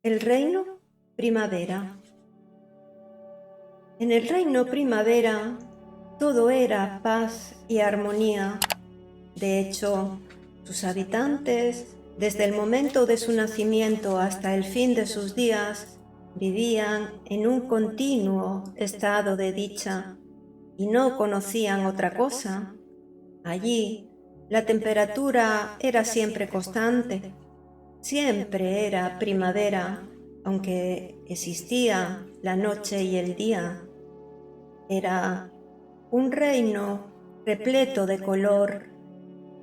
El reino primavera. En el reino primavera todo era paz y armonía. De hecho, sus habitantes, desde el momento de su nacimiento hasta el fin de sus días, vivían en un continuo estado de dicha y no conocían otra cosa. Allí, la temperatura era siempre constante. Siempre era primavera, aunque existía la noche y el día. Era un reino repleto de color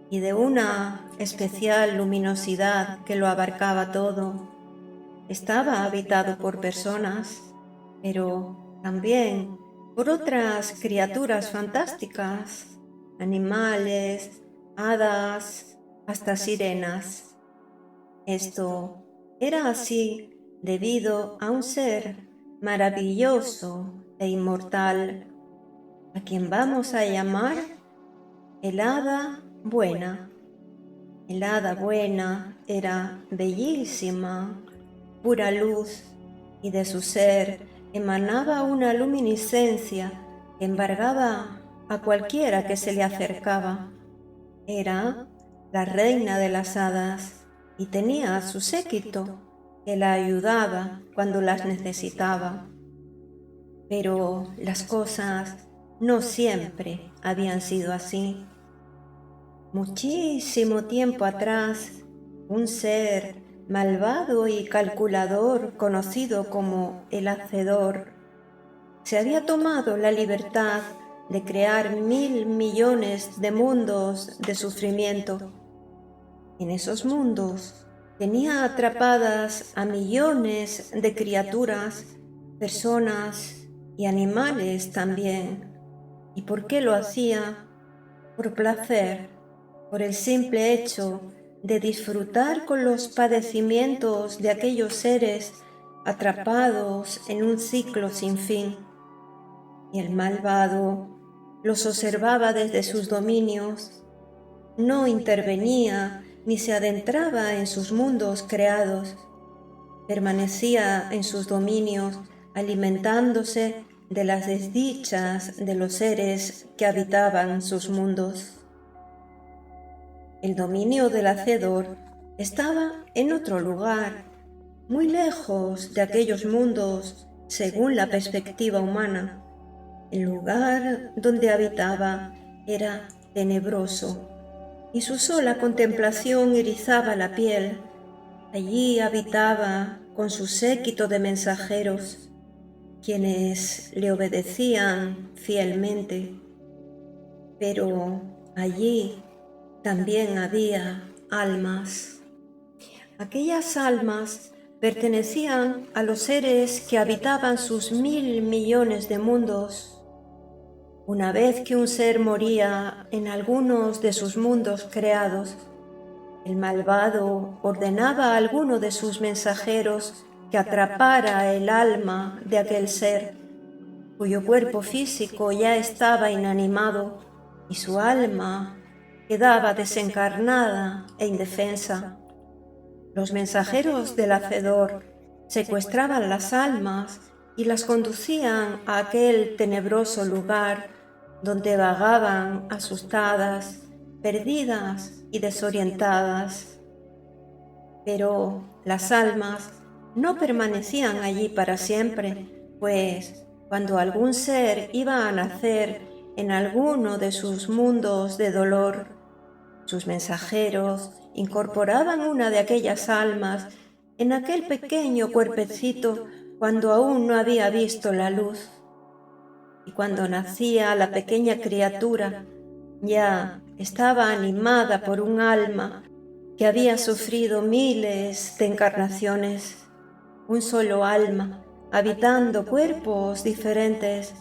y de una especial luminosidad que lo abarcaba todo. Estaba habitado por personas, pero también por otras criaturas fantásticas, animales, hadas, hasta sirenas. Esto era así debido a un ser maravilloso e inmortal, a quien vamos a llamar el Hada Buena. El Hada Buena era bellísima, pura luz, y de su ser emanaba una luminiscencia que embargaba a cualquiera que se le acercaba. Era la reina de las hadas y tenía a su séquito que la ayudaba cuando las necesitaba. Pero las cosas no siempre habían sido así. Muchísimo tiempo atrás, un ser malvado y calculador conocido como el Hacedor se había tomado la libertad de crear 1000 millones de mundos de sufrimiento. En esos mundos tenía atrapadas a millones de criaturas, personas y animales también. ¿Y por qué lo hacía? Por placer, por el simple hecho de disfrutar con los padecimientos de aquellos seres atrapados en un ciclo sin fin. Y el malvado los observaba desde sus dominios, no intervenía ni se adentraba en sus mundos creados, permanecía en sus dominios alimentándose de las desdichas de los seres que habitaban sus mundos. El dominio del Hacedor estaba en otro lugar, muy lejos de aquellos mundos según la perspectiva humana. El lugar donde habitaba era tenebroso y su sola contemplación erizaba la piel. Allí habitaba con su séquito de mensajeros, quienes le obedecían fielmente. Pero allí también había almas. Aquellas almas pertenecían a los seres que habitaban sus 1000 millones de mundos. Una vez que un ser moría en algunos de sus mundos creados, el malvado ordenaba a alguno de sus mensajeros que atrapara el alma de aquel ser, cuyo cuerpo físico ya estaba inanimado y su alma quedaba desencarnada e indefensa. Los mensajeros del Hacedor secuestraban las almas y las conducían a aquel tenebroso lugar donde vagaban asustadas, perdidas y desorientadas. Pero las almas no permanecían allí para siempre, pues cuando algún ser iba a nacer en alguno de sus mundos de dolor, sus mensajeros incorporaban una de aquellas almas en aquel pequeño cuerpecito cuando aún no había visto la luz. Y cuando nacía la pequeña criatura, ya estaba animada por un alma que había sufrido miles de encarnaciones, un solo alma, habitando cuerpos diferentes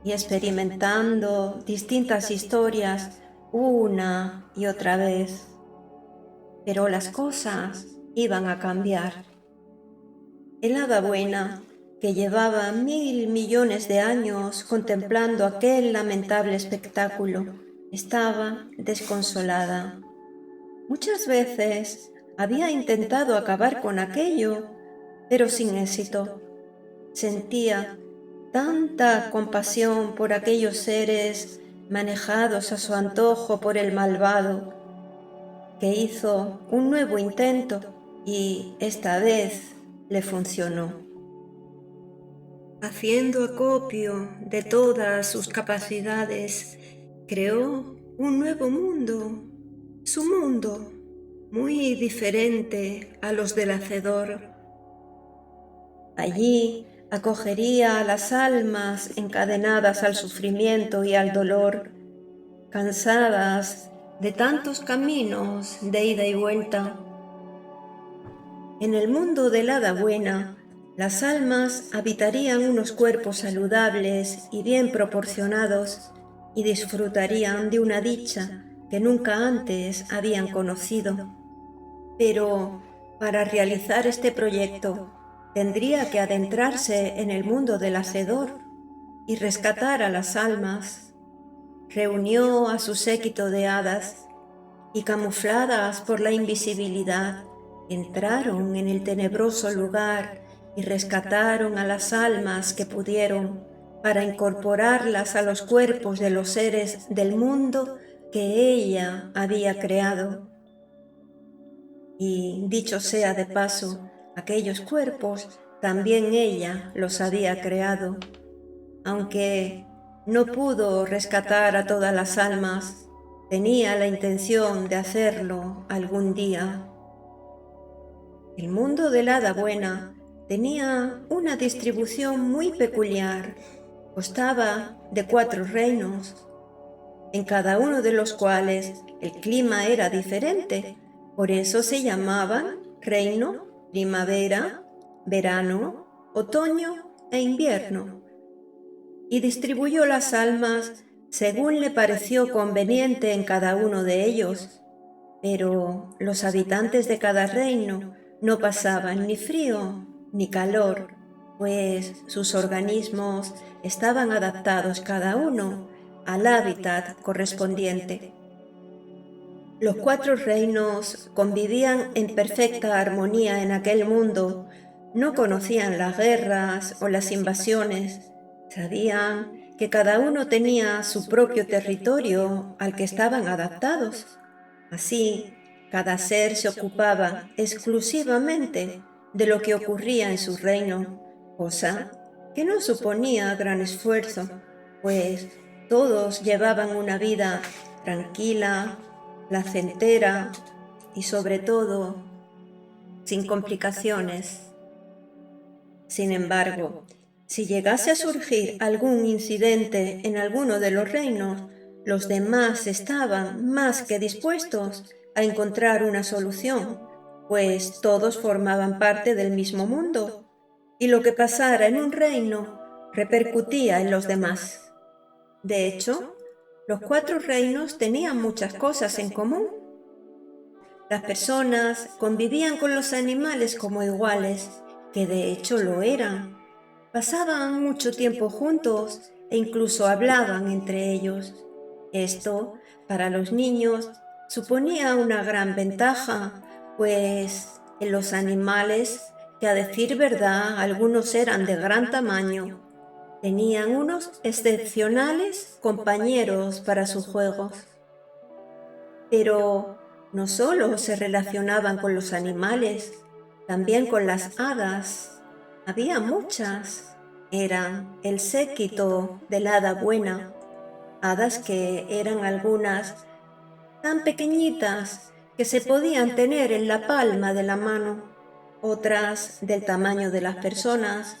y experimentando distintas historias una y otra vez. Pero las cosas iban a cambiar. El Hada Buena, que llevaba 1000 millones de años contemplando aquel lamentable espectáculo, estaba desconsolada. Muchas veces había intentado acabar con aquello, pero sin éxito. Sentía tanta compasión por aquellos seres manejados a su antojo por el malvado, que hizo un nuevo intento y esta vez le funcionó. Haciendo acopio de todas sus capacidades, creó un nuevo mundo, su mundo, muy diferente a los del Hacedor. Allí acogería a las almas encadenadas al sufrimiento y al dolor, cansadas de tantos caminos de ida y vuelta. En el mundo del hada buena, las almas habitarían unos cuerpos saludables y bien proporcionados y disfrutarían de una dicha que nunca antes habían conocido. Pero para realizar este proyecto, tendría que adentrarse en el mundo del Hacedor y rescatar a las almas. Reunió a su séquito de hadas y, camufladas por la invisibilidad, entraron en el tenebroso lugar y rescataron a las almas que pudieron para incorporarlas a los cuerpos de los seres del mundo que ella había creado. Y dicho sea de paso, aquellos cuerpos también ella los había creado. Aunque no pudo rescatar a todas las almas, tenía la intención de hacerlo algún día. El mundo del hada buena tenía una distribución muy peculiar. Constaba de 4 reinos, en cada uno de los cuales el clima era diferente. Por eso se llamaban reino, primavera, verano, otoño e invierno. Y distribuyó las almas según le pareció conveniente en cada uno de ellos. Pero los habitantes de cada reino no pasaban ni frío ni calor, pues sus organismos estaban adaptados cada uno al hábitat correspondiente. Los 4 reinos convivían en perfecta armonía en aquel mundo, no conocían las guerras o las invasiones, sabían que cada uno tenía su propio territorio al que estaban adaptados. Así, cada ser se ocupaba exclusivamente de lo que ocurría en su reino, cosa que no suponía gran esfuerzo, pues todos llevaban una vida tranquila, placentera y sobre todo sin complicaciones. Sin embargo, si llegase a surgir algún incidente en alguno de los reinos, los demás estaban más que dispuestos a encontrar una solución, pues todos formaban parte del mismo mundo, y lo que pasara en un reino repercutía en los demás. De hecho, los 4 reinos tenían muchas cosas en común. Las personas convivían con los animales como iguales, que de hecho lo eran. Pasaban mucho tiempo juntos e incluso hablaban entre ellos. Esto, para los niños, suponía una gran ventaja, pues en los animales, que a decir verdad algunos eran de gran tamaño, tenían unos excepcionales compañeros para sus juegos. Pero no solo se relacionaban con los animales, también con las hadas. Había muchas. Eran el séquito del hada buena, hadas que eran algunas tan pequeñitas que se podían tener en la palma de la mano, otras del tamaño de las personas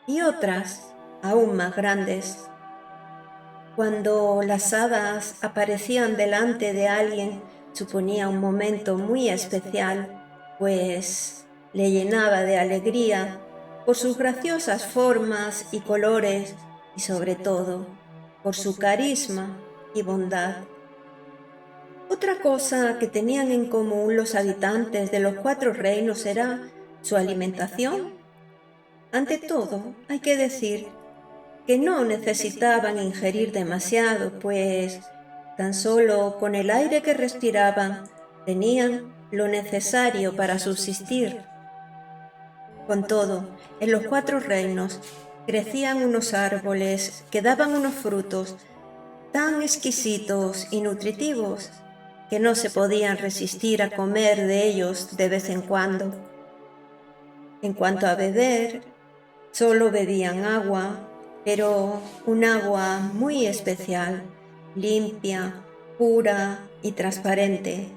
y otras aún más grandes. Cuando las hadas aparecían delante de alguien, suponía un momento muy especial, pues le llenaba de alegría por sus graciosas formas y colores y sobre todo por su carisma y bondad. Otra cosa que tenían en común los habitantes de los 4 reinos era su alimentación. Ante todo, hay que decir que no necesitaban ingerir demasiado, pues tan solo con el aire que respiraban tenían lo necesario para subsistir. Con todo, en los 4 reinos crecían unos árboles que daban unos frutos tan exquisitos y nutritivos que no se podían resistir a comer de ellos de vez en cuando. En cuanto a beber, solo bebían agua, pero un agua muy especial, limpia, pura y transparente,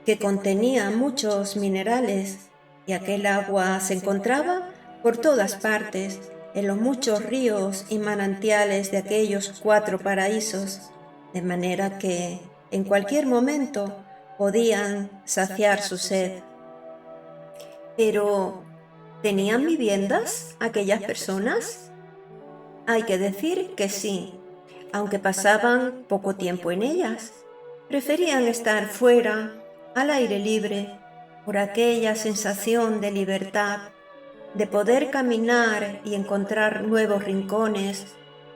que contenía muchos minerales, y aquel agua se encontraba por todas partes, en los muchos ríos y manantiales de aquellos 4 paraísos, de manera que en cualquier momento podían saciar su sed. Pero, ¿tenían viviendas aquellas personas? Hay que decir que sí, aunque pasaban poco tiempo en ellas. Preferían estar fuera, al aire libre, por aquella sensación de libertad, de poder caminar y encontrar nuevos rincones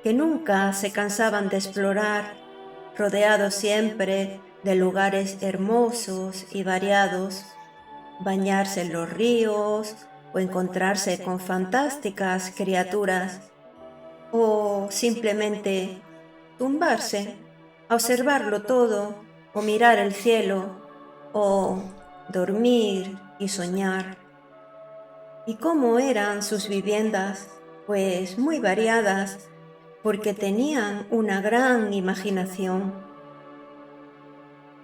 que nunca se cansaban de explorar, rodeados siempre de lugares hermosos y variados, bañarse en los ríos o encontrarse con fantásticas criaturas, o simplemente tumbarse a observarlo todo, o mirar el cielo, o dormir y soñar. ¿Y cómo eran sus viviendas? Pues muy variadas, porque tenían una gran imaginación.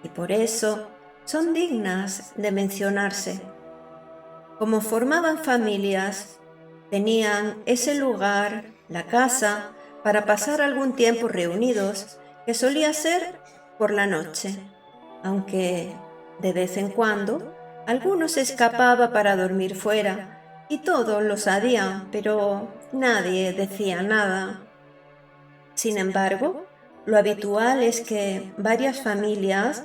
Y por eso son dignas de mencionarse. Como formaban familias, tenían ese lugar, la casa, para pasar algún tiempo reunidos, que solía ser por la noche, aunque de vez en cuando alguno se escapaba para dormir fuera, y todos lo sabían, pero nadie decía nada. Sin embargo, lo habitual es que varias familias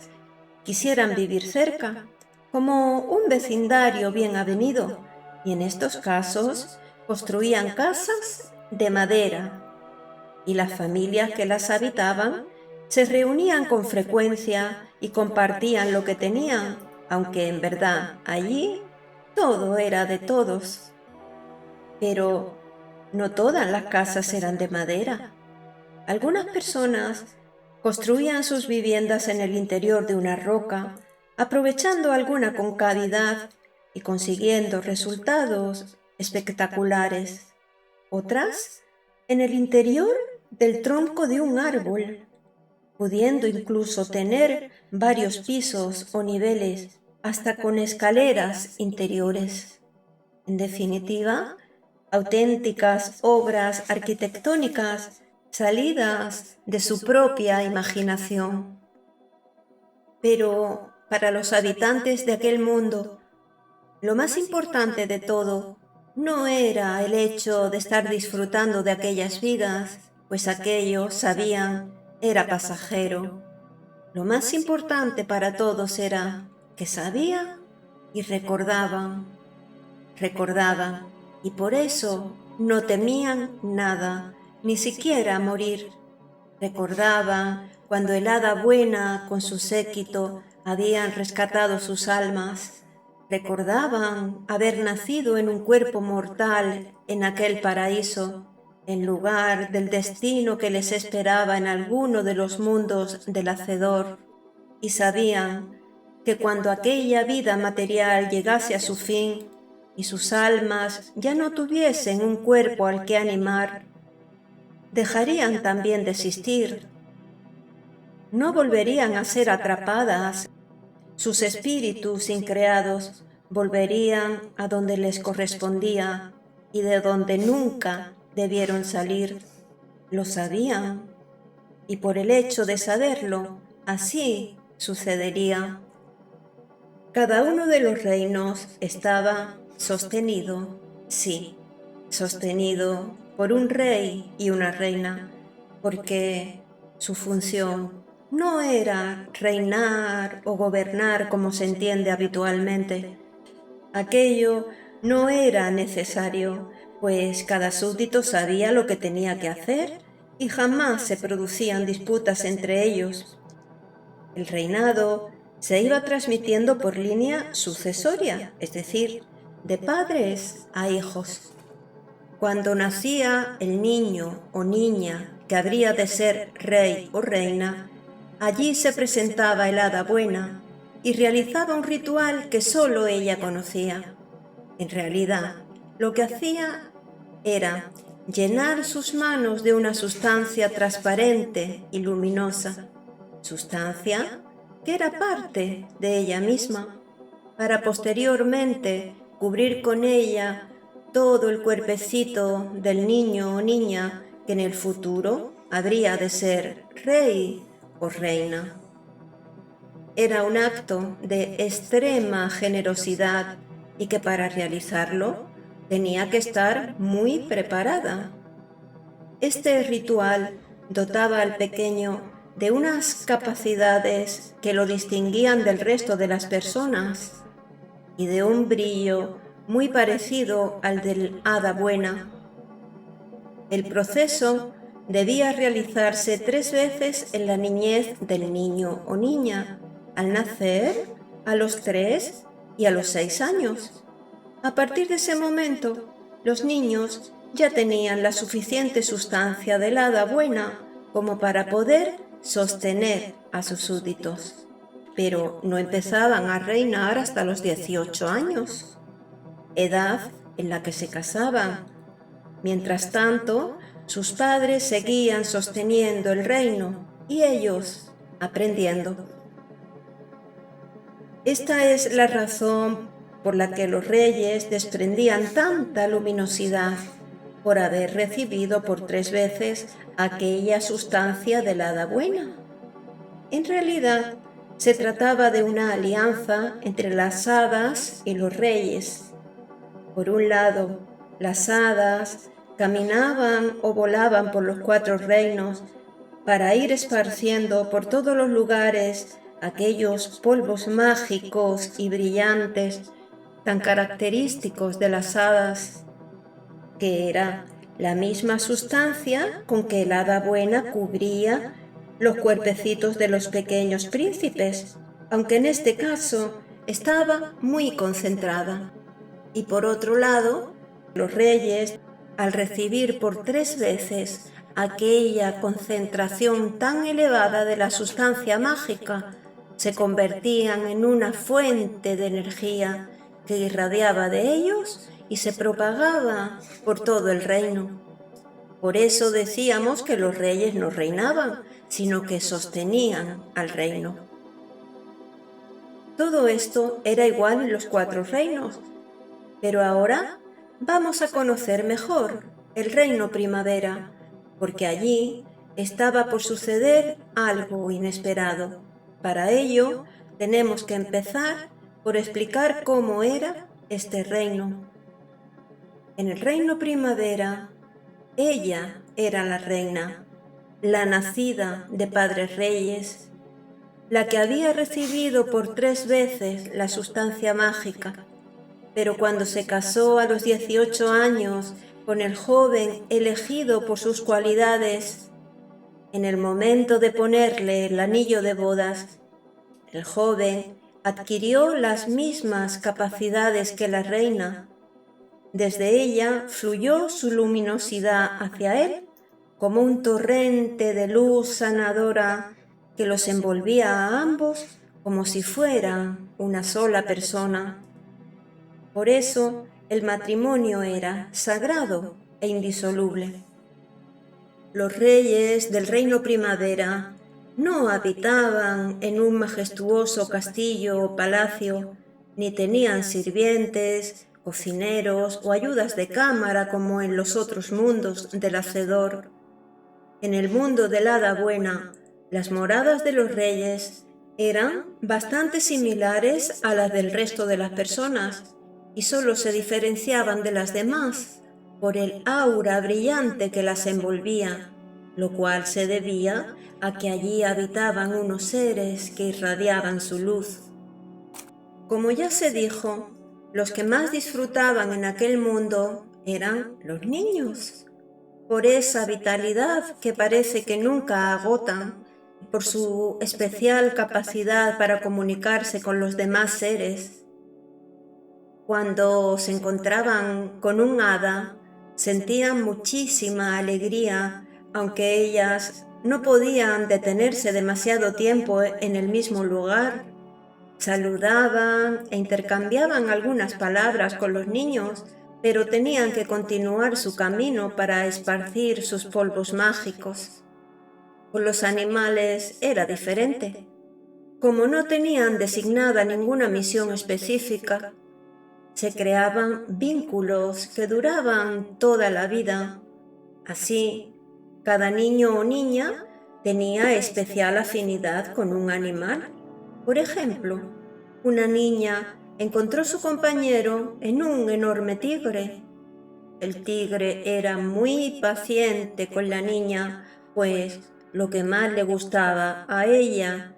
quisieran vivir cerca, como un vecindario bien avenido, y en estos casos construían casas de madera, y las familias que las habitaban se reunían con frecuencia y compartían lo que tenían, aunque en verdad allí todo era de todos. Pero no todas las casas eran de madera. Algunas personas construían sus viviendas en el interior de una roca, aprovechando alguna concavidad y consiguiendo resultados espectaculares. Otras en el interior del tronco de un árbol, pudiendo incluso tener varios pisos o niveles, hasta con escaleras interiores. En definitiva, auténticas obras arquitectónicas salidas de su propia imaginación. Pero para los habitantes de aquel mundo, lo más importante de todo no era el hecho de estar disfrutando de aquellas vidas, pues aquello, sabían, era pasajero. Lo más importante para todos era que sabían y recordaban, y por eso no temían nada, ni siquiera morir. Recordaban cuando el hada buena con su séquito habían rescatado sus almas. Recordaban haber nacido en un cuerpo mortal en aquel paraíso, en lugar del destino que les esperaba en alguno de los mundos del Hacedor, y sabían que cuando aquella vida material llegase a su fin y sus almas ya no tuviesen un cuerpo al que animar, dejarían también de existir. No volverían a ser atrapadas. Sus espíritus increados volverían a donde les correspondía y de donde nunca debieron salir. Lo sabían, y por el hecho de saberlo, así sucedería. Cada uno de los reinos estaba sostenido, sí, sostenido por un rey y una reina, porque su función no era reinar o gobernar como se entiende habitualmente. Aquello no era necesario, pues cada súbdito sabía lo que tenía que hacer y jamás se producían disputas entre ellos. El reinado se iba transmitiendo por línea sucesoria, es decir, de padres a hijos. Cuando nacía el niño o niña que habría de ser rey o reina, allí se presentaba el hada buena y realizaba un ritual que solo ella conocía. En realidad, lo que hacía era llenar sus manos de una sustancia transparente y luminosa, sustancia que era parte de ella misma, para posteriormente cubrir con ella todo el cuerpecito del niño o niña que en el futuro habría de ser rey o reina. Era un acto de extrema generosidad y que para realizarlo tenía que estar muy preparada. Este ritual dotaba al pequeño de unas capacidades que lo distinguían del resto de las personas y de un brillo muy parecido al del hada buena. El proceso debía realizarse 3 veces en la niñez del niño o niña, al nacer, a los 3 y a los 6 años. A partir de ese momento, los niños ya tenían la suficiente sustancia del hada buena como para poder sostener a sus súbditos, pero no empezaban a reinar hasta los 18 años, edad en la que se casaban. Mientras tanto, sus padres seguían sosteniendo el reino y ellos aprendiendo. Esta es la razón por la que los reyes desprendían tanta luminosidad, por haber recibido por 3 veces aquella sustancia del hada buena. En realidad, se trataba de una alianza entre las hadas y los reyes. Por un lado, las hadas caminaban o volaban por los 4 reinos para ir esparciendo por todos los lugares aquellos polvos mágicos y brillantes tan característicos de las hadas, que era la misma sustancia con que el hada buena cubría los cuerpecitos de los pequeños príncipes, aunque en este caso estaba muy concentrada. Y por otro lado, los reyes, al recibir por 3 veces aquella concentración tan elevada de la sustancia mágica, se convertían en una fuente de energía que irradiaba de ellos y se propagaba por todo el reino. Por eso decíamos que los reyes no reinaban, sino que sostenían al reino. Todo esto era igual en los 4 reinos, pero ahora vamos a conocer mejor el reino primavera, porque allí estaba por suceder algo inesperado. Para ello, tenemos que empezar por explicar cómo era este reino. En el reino primavera, ella era la reina, la nacida de padres reyes, la que había recibido por 3 veces la sustancia mágica, pero cuando se casó a los 18 años con el joven elegido por sus cualidades, en el momento de ponerle el anillo de bodas, el joven adquirió las mismas capacidades que la reina. Desde ella fluyó su luminosidad hacia él como un torrente de luz sanadora que los envolvía a ambos como si fueran una sola persona. Por eso el matrimonio era sagrado e indisoluble. Los reyes del reino primavera no habitaban en un majestuoso castillo o palacio, ni tenían sirvientes, cocineros o ayudas de cámara como en los otros mundos del Hacedor. En el mundo del hada buena, las moradas de los reyes eran bastante similares a las del resto de las personas y solo se diferenciaban de las demás por el aura brillante que las envolvía, lo cual se debía a que allí habitaban unos seres que irradiaban su luz. Como ya se dijo, los que más disfrutaban en aquel mundo eran los niños, por esa vitalidad que parece que nunca agotan, por su especial capacidad para comunicarse con los demás seres. Cuando se encontraban con un hada, sentían muchísima alegría, aunque ellas no podían detenerse demasiado tiempo en el mismo lugar. Saludaban e intercambiaban algunas palabras con los niños, pero tenían que continuar su camino para esparcir sus polvos mágicos. Con los animales era diferente. Como no tenían designada ninguna misión específica, se creaban vínculos que duraban toda la vida. Así, cada niño o niña tenía especial afinidad con un animal. Por ejemplo, una niña encontró su compañero en un enorme tigre. El tigre era muy paciente con la niña, pues lo que más le gustaba a ella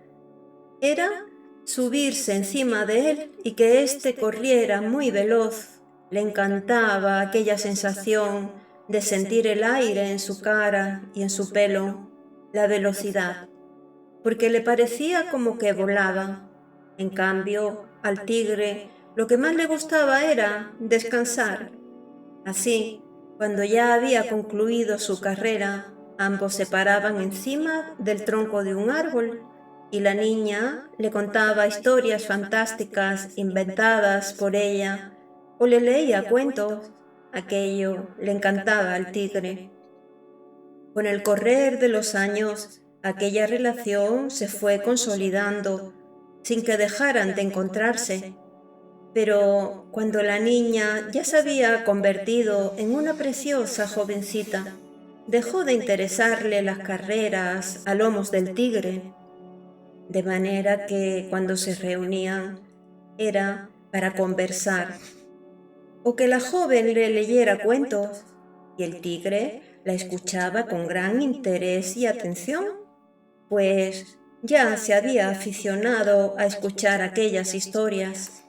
era subirse encima de él y que éste corriera muy veloz. Le encantaba aquella sensación de sentir el aire en su cara y en su pelo, la velocidad, porque le parecía como que volaba. En cambio, al tigre lo que más le gustaba era descansar. Así, cuando ya había concluido su carrera, ambos se paraban encima del tronco de un árbol y la niña le contaba historias fantásticas inventadas por ella o le leía cuentos. Aquello le encantaba al tigre. Con el correr de los años, aquella relación se fue consolidando sin que dejaran de encontrarse. Pero cuando la niña ya se había convertido en una preciosa jovencita, dejó de interesarle las carreras a lomos del tigre, de manera que cuando se reunían era para conversar, o que la joven le leyera cuentos, y el tigre la escuchaba con gran interés y atención, pues ya se había aficionado a escuchar aquellas historias.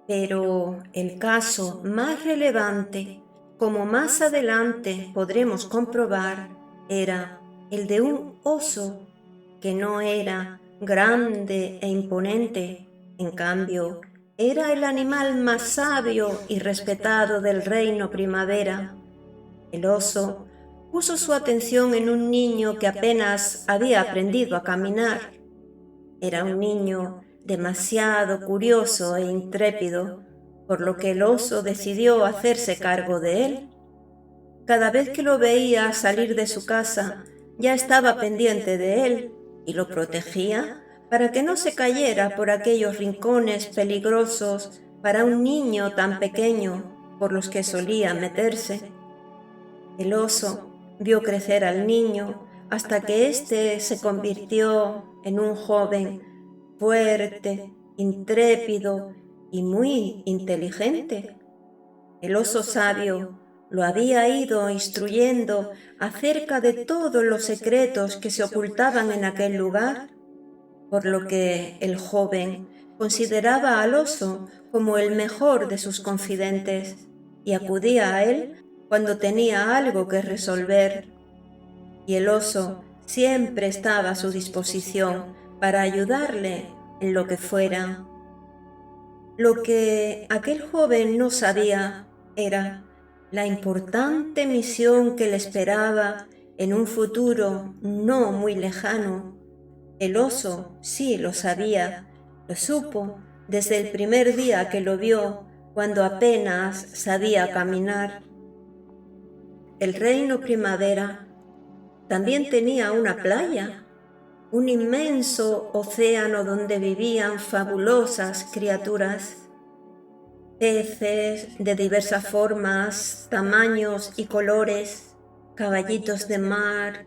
Pero el caso más relevante, como más adelante podremos comprobar, era el de un oso que no era grande e imponente, en cambio, era el animal más sabio y respetado del reino primavera. El oso puso su atención en un niño que apenas había aprendido a caminar. Era un niño demasiado curioso e intrépido, por lo que el oso decidió hacerse cargo de él. Cada vez que lo veía salir de su casa, ya estaba pendiente de él y lo protegía para que no se cayera por aquellos rincones peligrosos para un niño tan pequeño por los que solía meterse. El oso vio crecer al niño hasta que éste se convirtió en un joven fuerte, intrépido y muy inteligente. El oso sabio lo había ido instruyendo acerca de todos los secretos que se ocultaban en aquel lugar, por lo que el joven consideraba al oso como el mejor de sus confidentes y acudía a él cuando tenía algo que resolver. Y el oso siempre estaba a su disposición para ayudarle en lo que fuera. Lo que aquel joven no sabía era la importante misión que le esperaba en un futuro no muy lejano. El oso sí lo sabía, lo supo desde el primer día que lo vio, cuando apenas sabía caminar. El reino primavera también tenía una playa, un inmenso océano donde vivían fabulosas criaturas, peces de diversas formas, tamaños y colores, caballitos de mar,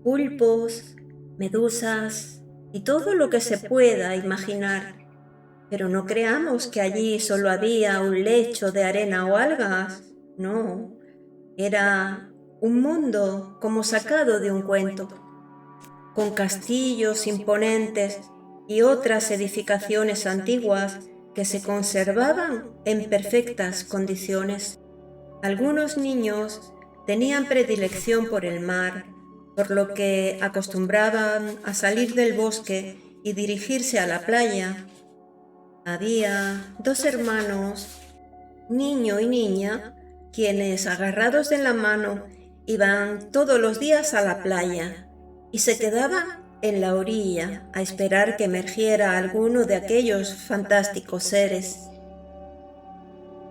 pulpos, medusas y todo lo que se pueda imaginar. Pero no creamos que allí solo había un lecho de arena o algas, no, era un mundo como sacado de un cuento, con castillos imponentes y otras edificaciones antiguas que se conservaban en perfectas condiciones. Algunos niños tenían predilección por el mar, por lo que acostumbraban a salir del bosque y dirigirse a la playa. Había dos hermanos niño y niña, quienes agarrados de la mano iban todos los días a la playa y se quedaban en la orilla a esperar que emergiera alguno de aquellos fantásticos seres.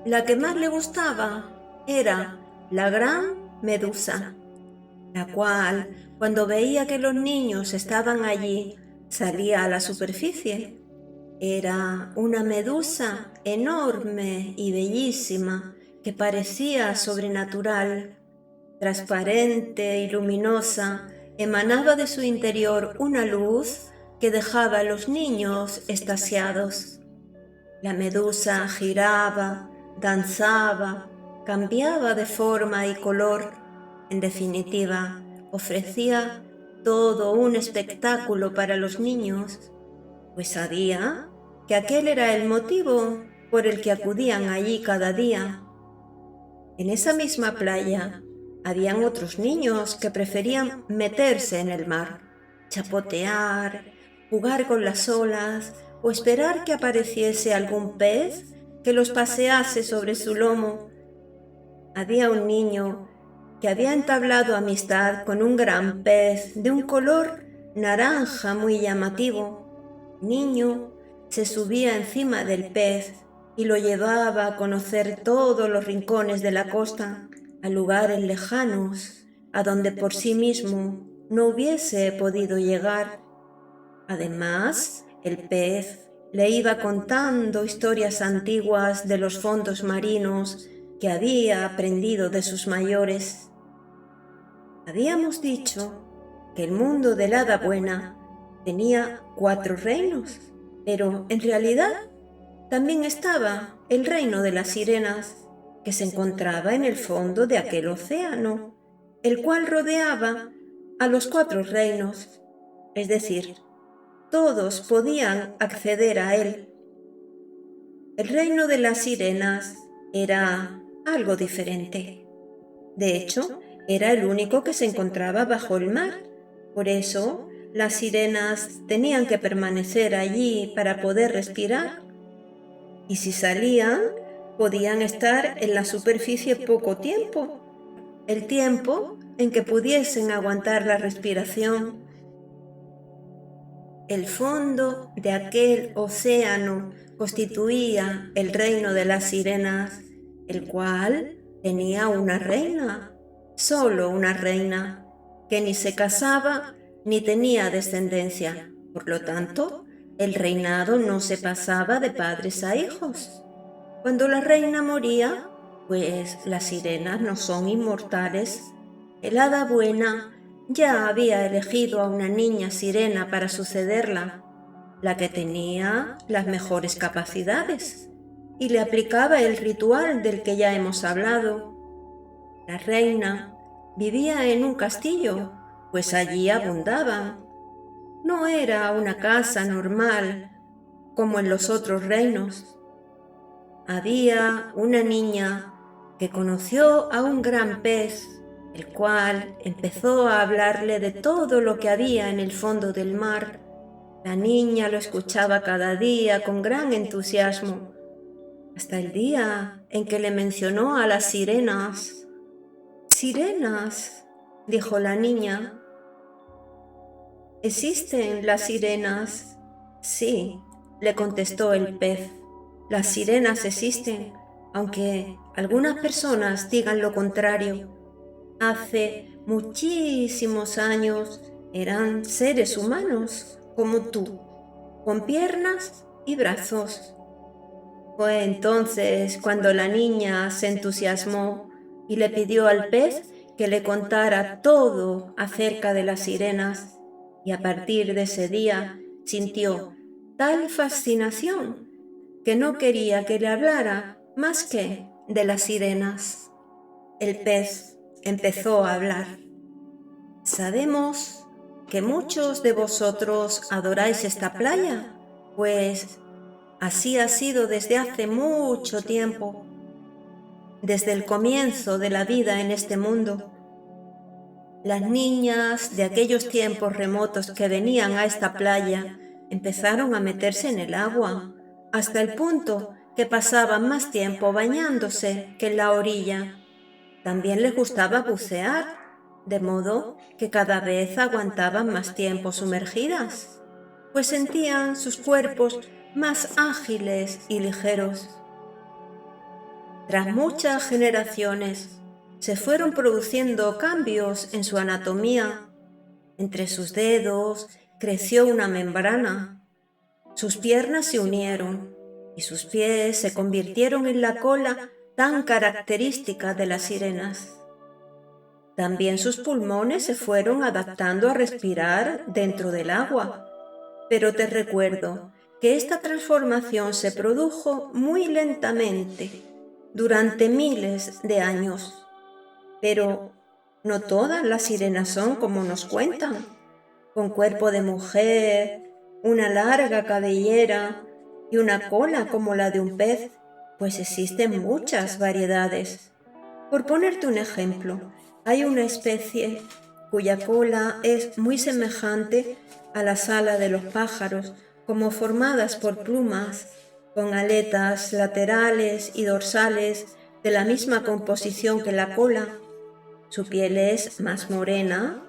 La que más le gustaba era la gran medusa, la cual, cuando veía que los niños estaban allí, salía a la superficie. Era una medusa enorme y bellísima que parecía sobrenatural. Transparente y luminosa, emanaba de su interior una luz que dejaba a los niños extasiados. La medusa giraba, danzaba, cambiaba de forma y color. En definitiva, ofrecía todo un espectáculo para los niños, pues sabía que aquel era el motivo por el que acudían allí cada día. En esa misma playa habían otros niños que preferían meterse en el mar, chapotear, jugar con las olas o esperar que apareciese algún pez que los pasease sobre su lomo. Había un niño que había entablado amistad con un gran pez de un color naranja muy llamativo. El niño se subía encima del pez y lo llevaba a conocer todos los rincones de la costa, a lugares lejanos, a donde por sí mismo no hubiese podido llegar. Además, el pez le iba contando historias antiguas de los fondos marinos que había aprendido de sus mayores. Habíamos dicho que el mundo del hada buena tenía 4 reinos, pero en realidad también estaba el reino de las sirenas, que se encontraba en el fondo de aquel océano, el cual rodeaba a los 4 reinos, es decir, todos podían acceder a él. El reino de las sirenas era algo diferente. De hecho, era el único que se encontraba bajo el mar. Por eso, las sirenas tenían que permanecer allí para poder respirar. Y si salían, podían estar en la superficie poco tiempo, el tiempo en que pudiesen aguantar la respiración. El fondo de aquel océano constituía el reino de las sirenas, el cual tenía una reina, solo una reina, que ni se casaba ni tenía descendencia. Por lo tanto, el reinado no se pasaba de padres a hijos. Cuando la reina moría, pues las sirenas no son inmortales, el hada buena ya había elegido a una niña sirena para sucederla, la que tenía las mejores capacidades, y le aplicaba el ritual del que ya hemos hablado. La reina vivía en un castillo, pues allí abundaban. No era una casa normal, como en los otros reinos. Había una niña que conoció a un gran pez, el cual empezó a hablarle de todo lo que había en el fondo del mar. La niña lo escuchaba cada día con gran entusiasmo, hasta el día en que le mencionó a las sirenas. «¿Sirenas?», dijo la niña. «¿Existen las sirenas?». «Sí», le contestó el pez. «Las sirenas existen, aunque algunas personas digan lo contrario. Hace muchísimos años eran seres humanos, como tú, con piernas y brazos». Fue entonces cuando la niña se entusiasmó y le pidió al pez que le contara todo acerca de las sirenas, y a partir de ese día sintió tal fascinación que no quería que le hablara más que de las sirenas. El pez empezó a hablar. «Sabemos que muchos de vosotros adoráis esta playa, pues así ha sido desde hace mucho tiempo, desde el comienzo de la vida en este mundo. Las niñas de aquellos tiempos remotos que venían a esta playa empezaron a meterse en el agua, hasta el punto que pasaban más tiempo bañándose que en la orilla. También les gustaba bucear, de modo que cada vez aguantaban más tiempo sumergidas, pues sentían sus cuerpos más ágiles y ligeros. Tras muchas generaciones, se fueron produciendo cambios en su anatomía. Entre sus dedos creció una membrana, sus piernas se unieron y sus pies se convirtieron en la cola tan característica de las sirenas. También sus pulmones se fueron adaptando a respirar dentro del agua. Pero te recuerdo que esta transformación se produjo muy lentamente, durante miles de años. Pero no todas las sirenas son como nos cuentan, con cuerpo de mujer, una larga cabellera y una cola como la de un pez, pues existen muchas variedades. Por ponerte un ejemplo, hay una especie cuya cola es muy semejante a las alas de los pájaros, como formadas por plumas, con aletas laterales y dorsales de la misma composición que la cola. Su piel es más morena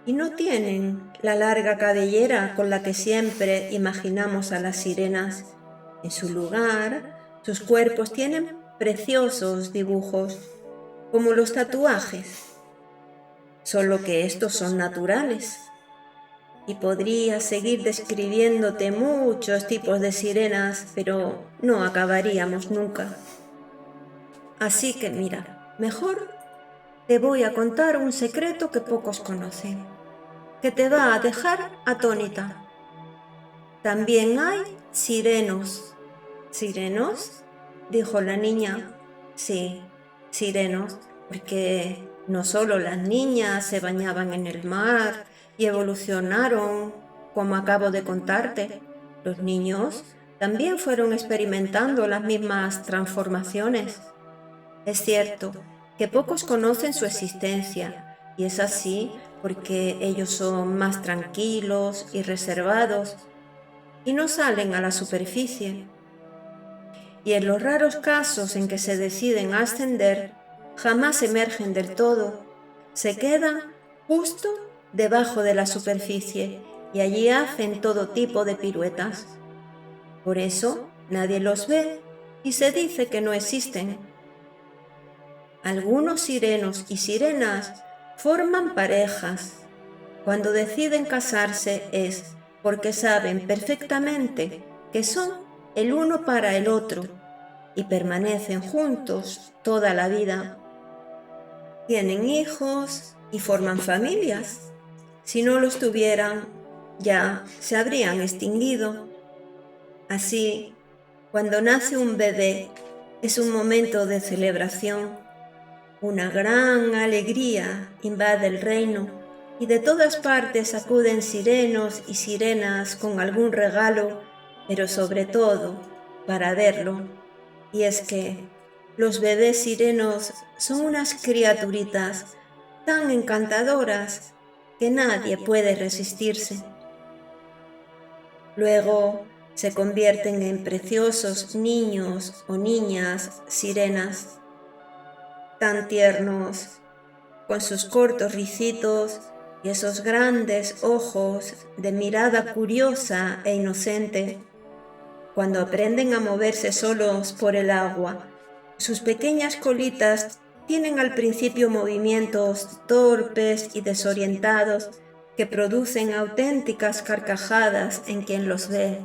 y no tienen la larga cabellera con la que siempre imaginamos a las sirenas. En su lugar, sus cuerpos tienen preciosos dibujos, como los tatuajes, solo que estos son naturales. Y podría seguir describiéndote muchos tipos de sirenas, pero no acabaríamos nunca. Así que mira, mejor te voy a contar un secreto que pocos conocen, que te va a dejar atónita. También hay sirenos. ¿Sirenos?, dijo la niña. Sí, sirenos, porque no solo las niñas se bañaban en el mar y evolucionaron, como acabo de contarte. Los niños también fueron experimentando las mismas transformaciones. Es cierto que pocos conocen su existencia, y es así porque ellos son más tranquilos y reservados y no salen a la superficie. Y en los raros casos en que se deciden a ascender, jamás emergen del todo, se quedan justo debajo de la superficie y allí hacen todo tipo de piruetas. Por eso nadie los ve y se dice que no existen. Algunos sirenos y sirenas forman parejas. Cuando deciden casarse es porque saben perfectamente que son el uno para el otro y permanecen juntos toda la vida. Tienen hijos y forman familias. Si no los tuvieran, ya se habrían extinguido. Así, cuando nace un bebé, es un momento de celebración. Una gran alegría invade el reino y de todas partes acuden sirenos y sirenas con algún regalo, pero sobre todo para verlo. Y es que los bebés sirenos son unas criaturitas tan encantadoras que nadie puede resistirse. Luego se convierten en preciosos niños o niñas sirenas, tan tiernos, con sus cortos ricitos y esos grandes ojos de mirada curiosa e inocente. Cuando aprenden a moverse solos por el agua, sus pequeñas colitas tienen al principio movimientos torpes y desorientados que producen auténticas carcajadas en quien los ve.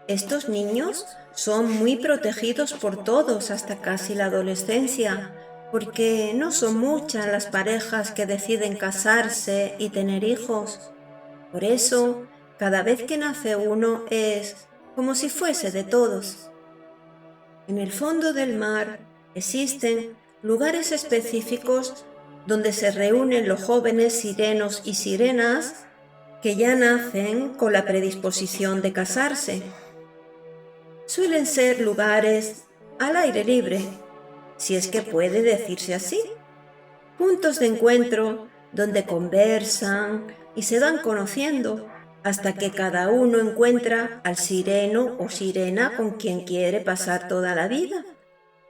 Estos niños son muy protegidos por todos hasta casi la adolescencia, porque no son muchas las parejas que deciden casarse y tener hijos. Por eso, cada vez que nace uno es como si fuese de todos. En el fondo del mar existen lugares específicos donde se reúnen los jóvenes sirenos y sirenas que ya nacen con la predisposición de casarse. Suelen ser lugares al aire libre, si es que puede decirse así, puntos de encuentro donde conversan y se van conociendo hasta que cada uno encuentra al sireno o sirena con quien quiere pasar toda la vida.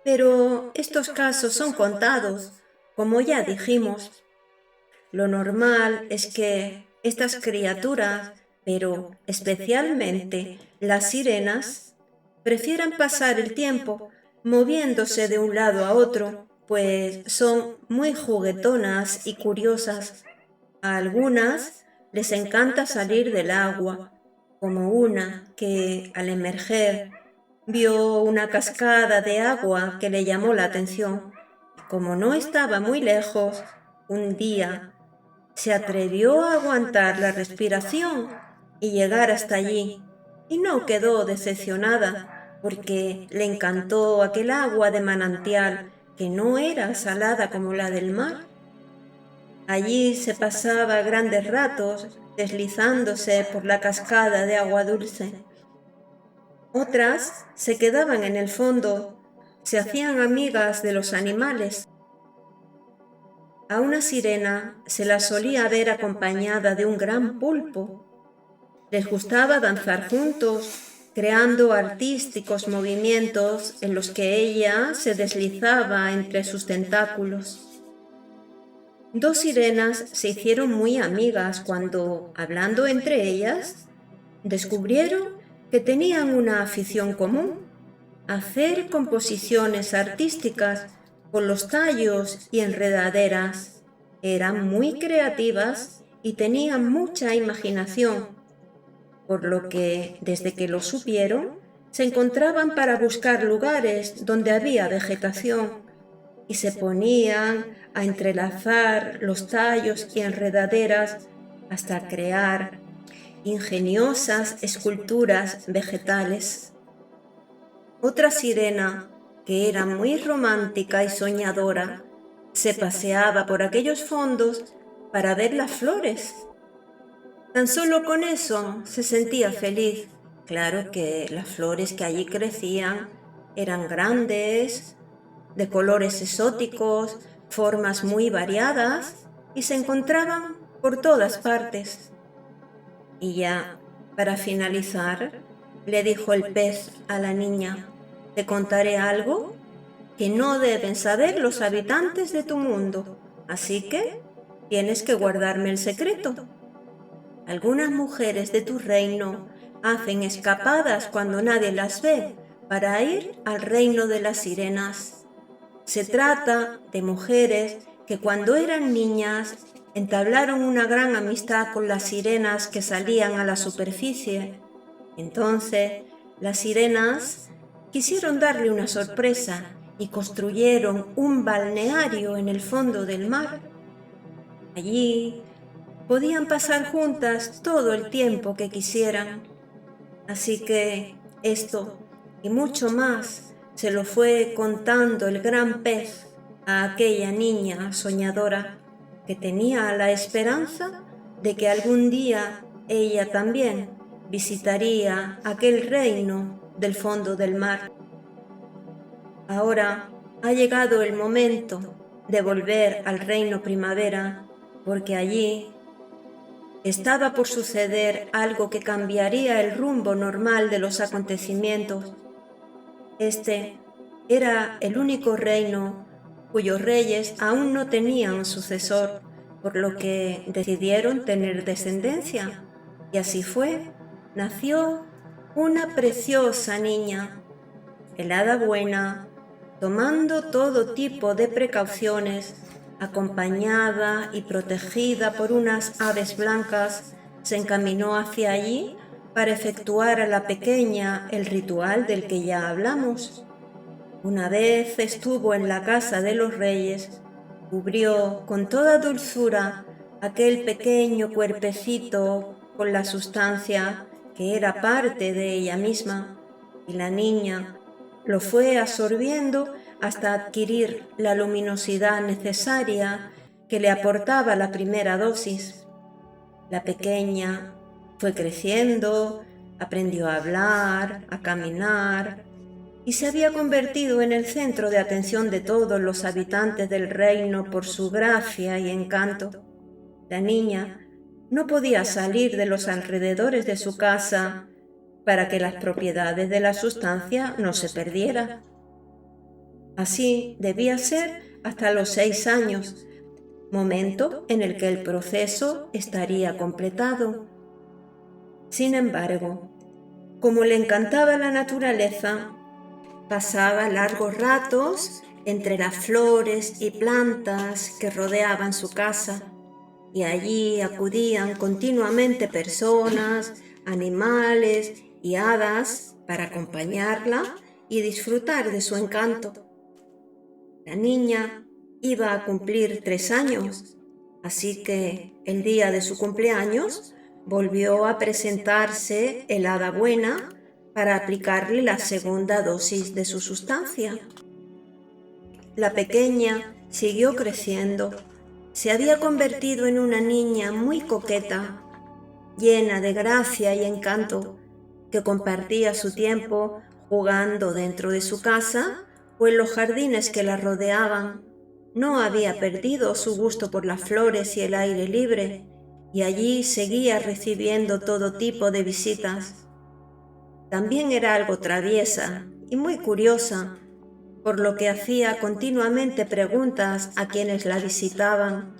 Pero estos casos son contados, como ya dijimos. Lo normal es que estas criaturas, pero especialmente las sirenas, prefieran pasar el tiempo moviéndose de un lado a otro, pues son muy juguetonas y curiosas. A algunas les encanta salir del agua, como una que, al emerger, vio una cascada de agua que le llamó la atención. Como no estaba muy lejos, un día se atrevió a aguantar la respiración y llegar hasta allí, y no quedó decepcionada, porque le encantó aquel agua de manantial que no era salada como la del mar. Allí se pasaba grandes ratos deslizándose por la cascada de agua dulce. Otras se quedaban en el fondo, se hacían amigas de los animales. A una sirena se la solía ver acompañada de un gran pulpo. Les gustaba danzar juntos, creando artísticos movimientos en los que ella se deslizaba entre sus tentáculos. Dos sirenas se hicieron muy amigas cuando, hablando entre ellas, descubrieron que tenían una afición común: hacer composiciones artísticas con los tallos y enredaderas. Eran muy creativas y tenían mucha imaginación, por lo que, desde que lo supieron, se encontraban para buscar lugares donde había vegetación y se ponían a entrelazar los tallos y enredaderas hasta crear ingeniosas esculturas vegetales. Otra sirena, que era muy romántica y soñadora, se paseaba por aquellos fondos para ver las flores. Tan solo con eso se sentía feliz. Claro que las flores que allí crecían eran grandes, de colores exóticos, formas muy variadas, y se encontraban por todas partes. Y ya, para finalizar, le dijo el pez a la niña: te contaré algo que no deben saber los habitantes de tu mundo, así que tienes que guardarme el secreto. Algunas mujeres de tu reino hacen escapadas cuando nadie las ve para ir al reino de las sirenas. Se trata de mujeres que cuando eran niñas entablaron una gran amistad con las sirenas que salían a la superficie. Entonces, las sirenas quisieron darle una sorpresa y construyeron un balneario en el fondo del mar. Allí podían pasar juntas todo el tiempo que quisieran. Así que esto y mucho más se lo fue contando el gran pez a aquella niña soñadora que tenía la esperanza de que algún día ella también visitaría aquel reino del fondo del mar. Ahora ha llegado el momento de volver al reino primavera, porque allí estaba por suceder algo que cambiaría el rumbo normal de los acontecimientos. Este era el único reino cuyos reyes aún no tenían sucesor, por lo que decidieron tener descendencia. Y así fue. Nació una preciosa niña, el hada buena, tomando todo tipo de precauciones, acompañada y protegida por unas aves blancas, se encaminó hacia allí para efectuar a la pequeña el ritual del que ya hablamos. Una vez estuvo en la casa de los reyes, cubrió con toda dulzura aquel pequeño cuerpecito con la sustancia que era parte de ella misma, y la niña lo fue absorbiendo hasta adquirir la luminosidad necesaria que le aportaba la primera dosis. La pequeña fue creciendo, aprendió a hablar, a caminar, y se había convertido en el centro de atención de todos los habitantes del reino por su gracia y encanto. La niña no podía salir de los alrededores de su casa para que las propiedades de la sustancia no se perdieran. Así debía ser hasta los 6 años, momento en el que el proceso estaría completado. Sin embargo, como le encantaba la naturaleza, pasaba largos ratos entre las flores y plantas que rodeaban su casa, y allí acudían continuamente personas, animales y hadas para acompañarla y disfrutar de su encanto. La niña iba a cumplir 3 años, así que el día de su cumpleaños volvió a presentarse el hada buena para aplicarle la segunda dosis de su sustancia. La pequeña siguió creciendo. Se había convertido en una niña muy coqueta, llena de gracia y encanto, que compartía su tiempo jugando dentro de su casa o en los jardines que la rodeaban. No había perdido su gusto por las flores y el aire libre, y allí seguía recibiendo todo tipo de visitas. También era algo traviesa y muy curiosa, por lo que hacía continuamente preguntas a quienes la visitaban.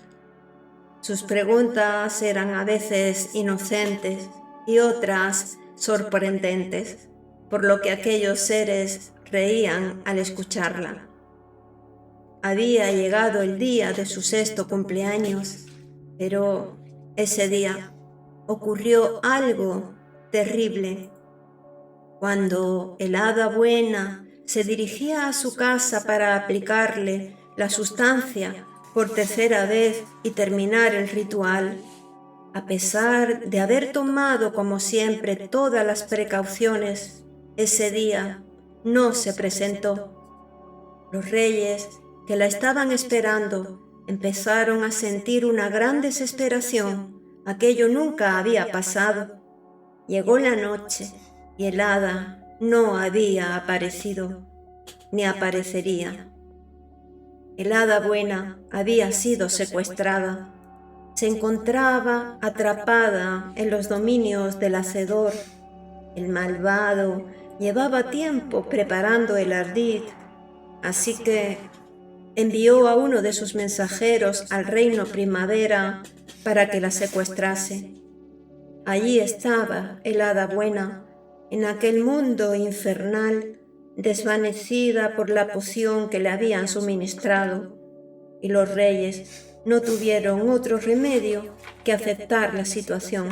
Sus preguntas eran a veces inocentes y otras sorprendentes, por lo que aquellos seres reían al escucharla. Había llegado el día de su 6º cumpleaños, pero ese día ocurrió algo terrible. Cuando el hada buena se dirigía a su casa para aplicarle la sustancia por 3ª vez y terminar el ritual, a pesar de haber tomado como siempre todas las precauciones, ese día no se presentó. Los reyes que la estaban esperando empezaron a sentir una gran desesperación. Aquello nunca había pasado. Llegó la noche y el hada no había aparecido, ni aparecería. El hada buena había sido secuestrada. Se encontraba atrapada en los dominios del hacedor. El malvado llevaba tiempo preparando el ardid, así que envió a uno de sus mensajeros al reino Primavera para que la secuestrase. Allí estaba el hada buena, en aquel mundo infernal, desvanecida por la poción que le habían suministrado, y los reyes no tuvieron otro remedio que aceptar la situación.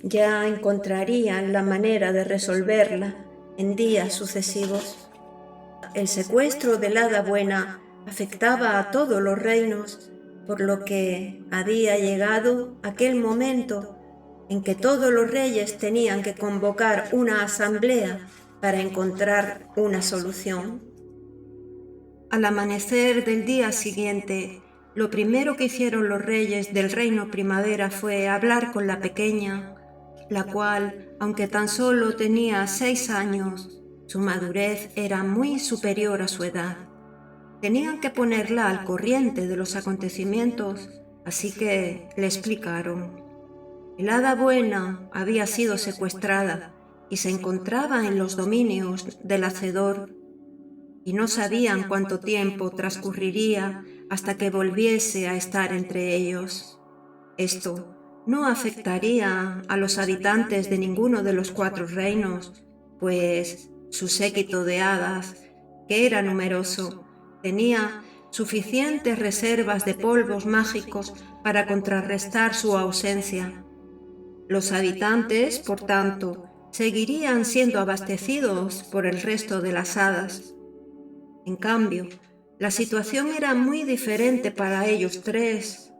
Ya encontrarían la manera de resolverla en días sucesivos. El secuestro del hada buena afectaba a todos los reinos, por lo que había llegado aquel momento en que todos los reyes tenían que convocar una asamblea para encontrar una solución. Al amanecer del día siguiente, lo primero que hicieron los reyes del reino Primavera fue hablar con la pequeña, la cual, aunque tan solo tenía 6 años, su madurez era muy superior a su edad. Tenían que ponerla al corriente de los acontecimientos, así que le explicaron. El hada buena había sido secuestrada y se encontraba en los dominios del hacedor, y no sabían cuánto tiempo transcurriría hasta que volviese a estar entre ellos. Esto no afectaría a los habitantes de ninguno de los 4 reinos, pues su séquito de hadas, que era numeroso, tenía suficientes reservas de polvos mágicos para contrarrestar su ausencia. Los habitantes, por tanto, seguirían siendo abastecidos por el resto de las hadas. En cambio, la situación era muy diferente para ellos 3.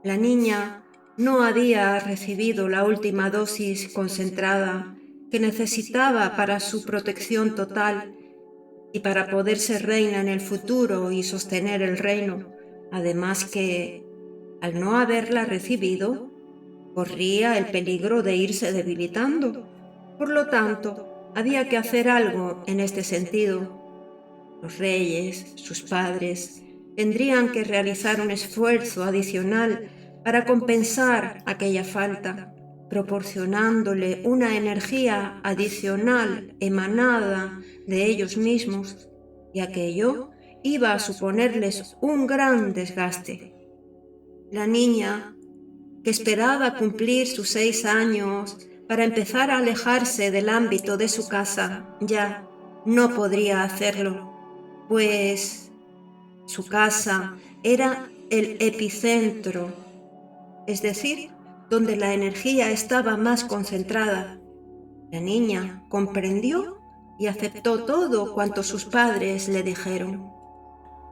La niña no había recibido la última dosis concentrada que necesitaba para su protección total y para poder ser reina en el futuro y sostener el reino, además que, al no haberla recibido, corría el peligro de irse debilitando. Por lo tanto, había que hacer algo en este sentido. Los reyes, sus padres, tendrían que realizar un esfuerzo adicional para compensar aquella falta, proporcionándole una energía adicional emanada de ellos mismos, y aquello iba a suponerles un gran desgaste. La niña, que esperaba cumplir sus 6 años para empezar a alejarse del ámbito de su casa, ya no podría hacerlo, pues su casa era el epicentro, es decir, donde la energía estaba más concentrada. La niña comprendió y aceptó todo cuanto sus padres le dijeron.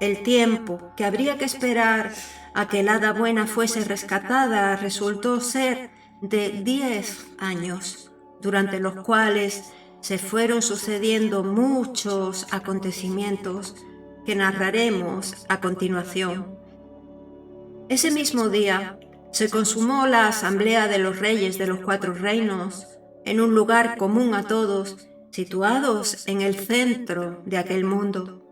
El tiempo que habría que esperar a que el hada buena fuese rescatada resultó ser de 10 años, durante los cuales se fueron sucediendo muchos acontecimientos que narraremos a continuación. Ese mismo día se consumó la asamblea de los reyes de los 4 reinos en un lugar común a todos, situados en el centro de aquel mundo.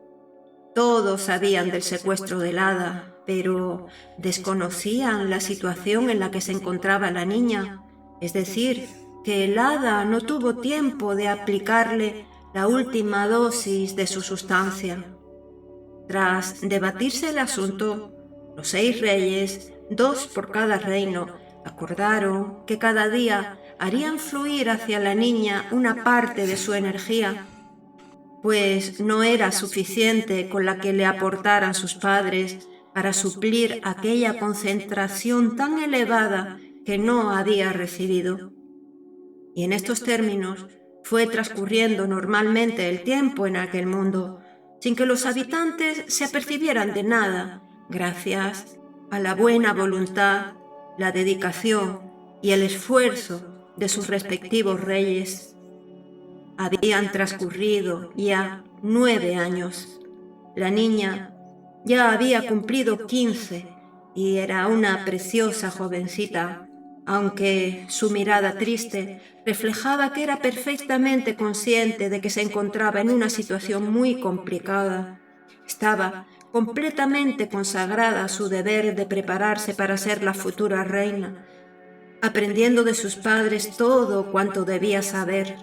Todos sabían del secuestro del hada, pero desconocían la situación en la que se encontraba la niña, es decir, que el hada no tuvo tiempo de aplicarle la última dosis de su sustancia. Tras debatirse el asunto, los 6 reyes, 2 por cada reino, acordaron que cada día harían fluir hacia la niña una parte de su energía, pues no era suficiente con la que le aportaran sus padres para suplir aquella concentración tan elevada que no había recibido. Y en estos términos fue transcurriendo normalmente el tiempo en aquel mundo, sin que los habitantes se apercibieran de nada, gracias a la buena voluntad, la dedicación y el esfuerzo de sus respectivos reyes. Habían transcurrido ya 9 años. La niña ya había cumplido 15 y era una preciosa jovencita, aunque su mirada triste reflejaba que era perfectamente consciente de que se encontraba en una situación muy complicada. Estaba completamente consagrada a su deber de prepararse para ser la futura reina, aprendiendo de sus padres todo cuanto debía saber.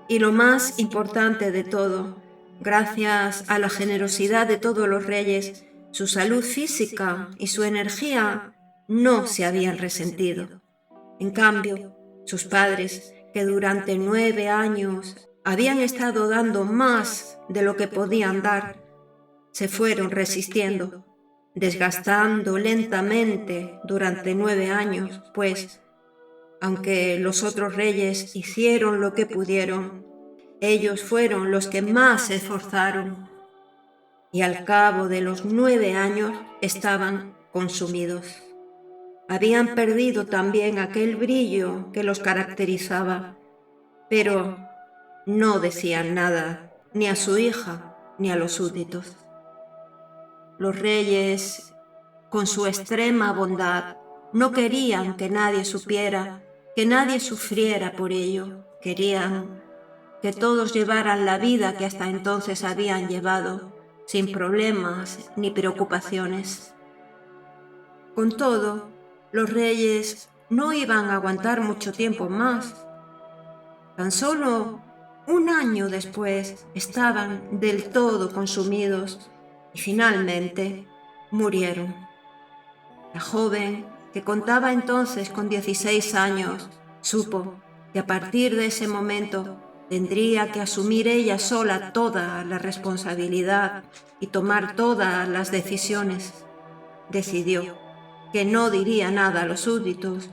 Y lo más importante de todo, gracias a la generosidad de todos los reyes, su salud física y su energía no se habían resentido. En cambio, sus padres, que durante 9 años habían estado dando más de lo que podían dar, se fueron resistiendo, desgastando lentamente durante 9 años, pues, aunque los otros reyes hicieron lo que pudieron, ellos fueron los que más se esforzaron, y al cabo de los 9 años estaban consumidos. Habían perdido también aquel brillo que los caracterizaba, pero no decían nada, ni a su hija, ni a los súbditos. Los reyes, con su extrema bondad, no querían que nadie supiera, que nadie sufriera por ello. Querían que todos llevaran la vida que hasta entonces habían llevado, sin problemas ni preocupaciones. Con todo, los reyes no iban a aguantar mucho tiempo más. Tan solo 1 año después estaban del todo consumidos y finalmente murieron. La joven, que contaba entonces con 16 años, supo que a partir de ese momento tendría que asumir ella sola toda la responsabilidad y tomar todas las decisiones. Decidió que no diría nada a los súbditos,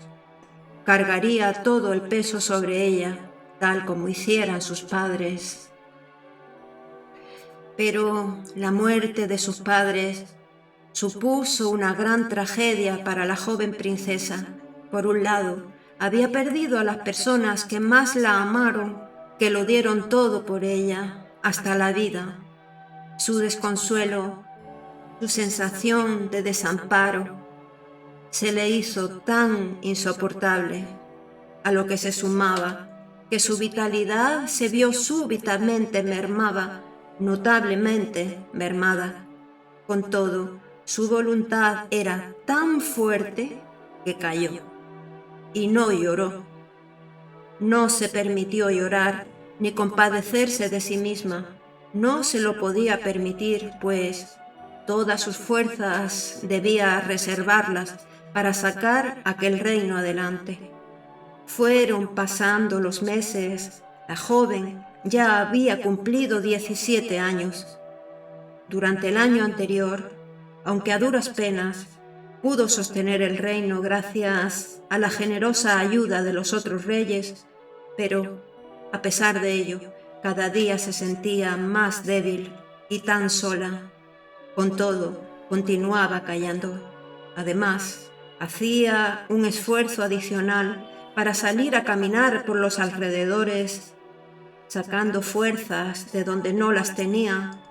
cargaría todo el peso sobre ella, tal como hicieran sus padres. Pero la muerte de sus padres supuso una gran tragedia para la joven princesa. Por un lado, había perdido a las personas que más la amaron, que lo dieron todo por ella, hasta la vida. Su desconsuelo, su sensación de desamparo, se le hizo tan insoportable, a lo que se sumaba que su vitalidad se vio súbitamente mermada, notablemente mermada. Con todo, su voluntad era tan fuerte que cayó y no lloró. No se permitió llorar ni compadecerse de sí misma. No se lo podía permitir, pues todas sus fuerzas debía reservarlas para sacar aquel reino adelante. Fueron pasando los meses. La joven ya había cumplido 17 años. Durante el año anterior, aunque a duras penas, pudo sostener el reino gracias a la generosa ayuda de los otros reyes, pero, a pesar de ello, cada día se sentía más débil y tan sola. Con todo, continuaba callando. Además, hacía un esfuerzo adicional para salir a caminar por los alrededores, sacando fuerzas de donde no las tenía,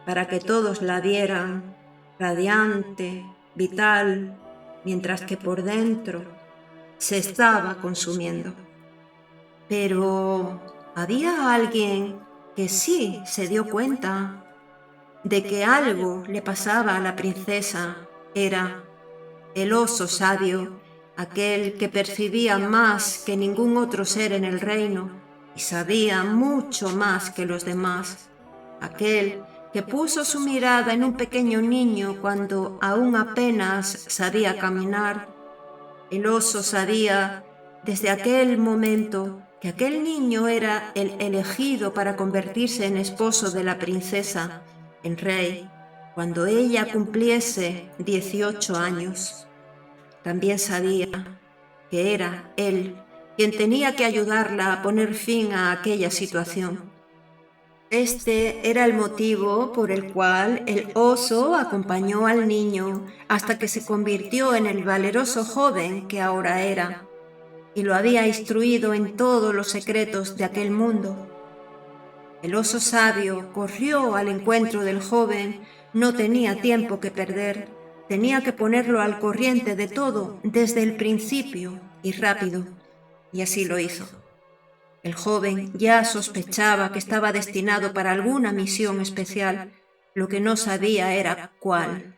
para que todos la vieran radiante, vital, mientras que por dentro se estaba consumiendo. Pero había alguien que sí se dio cuenta de que algo le pasaba a la princesa. Era el oso sabio, aquel que percibía más que ningún otro ser en el reino y sabía mucho más que los demás, aquel que puso su mirada en un pequeño niño cuando aún apenas sabía caminar. El oso sabía desde aquel momento que aquel niño era el elegido para convertirse en esposo de la princesa, en rey, cuando ella cumpliese 18 años. También sabía que era él quien tenía que ayudarla a poner fin a aquella situación. Este era el motivo por el cual el oso acompañó al niño hasta que se convirtió en el valeroso joven que ahora era, y lo había instruido en todos los secretos de aquel mundo. El oso sabio corrió al encuentro del joven, no tenía tiempo que perder, tenía que ponerlo al corriente de todo desde el principio y rápido, y así lo hizo. El joven ya sospechaba que estaba destinado para alguna misión especial, lo que no sabía era cuál.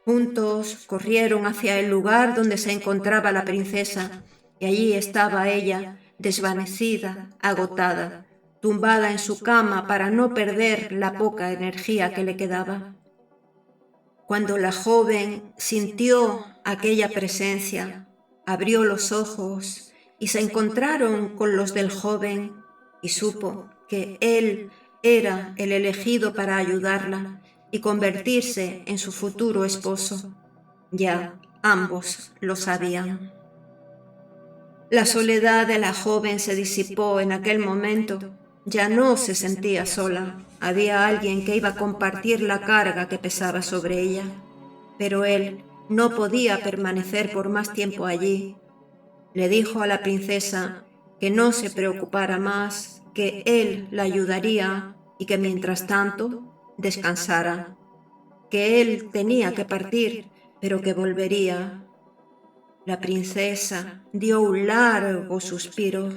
Juntos corrieron hacia el lugar donde se encontraba la princesa, y allí estaba ella, desvanecida, agotada, tumbada en su cama para no perder la poca energía que le quedaba. Cuando la joven sintió aquella presencia, abrió los ojos y se encontraron con los del joven y supo que él era el elegido para ayudarla y convertirse en su futuro esposo. Ya ambos lo sabían. La soledad de la joven se disipó en aquel momento. Ya no se sentía sola. Había alguien que iba a compartir la carga que pesaba sobre ella. Pero él no podía permanecer por más tiempo allí. Le dijo a la princesa que no se preocupara más, que él la ayudaría y que mientras tanto descansara, que él tenía que partir, pero que volvería. La princesa dio un largo suspiro.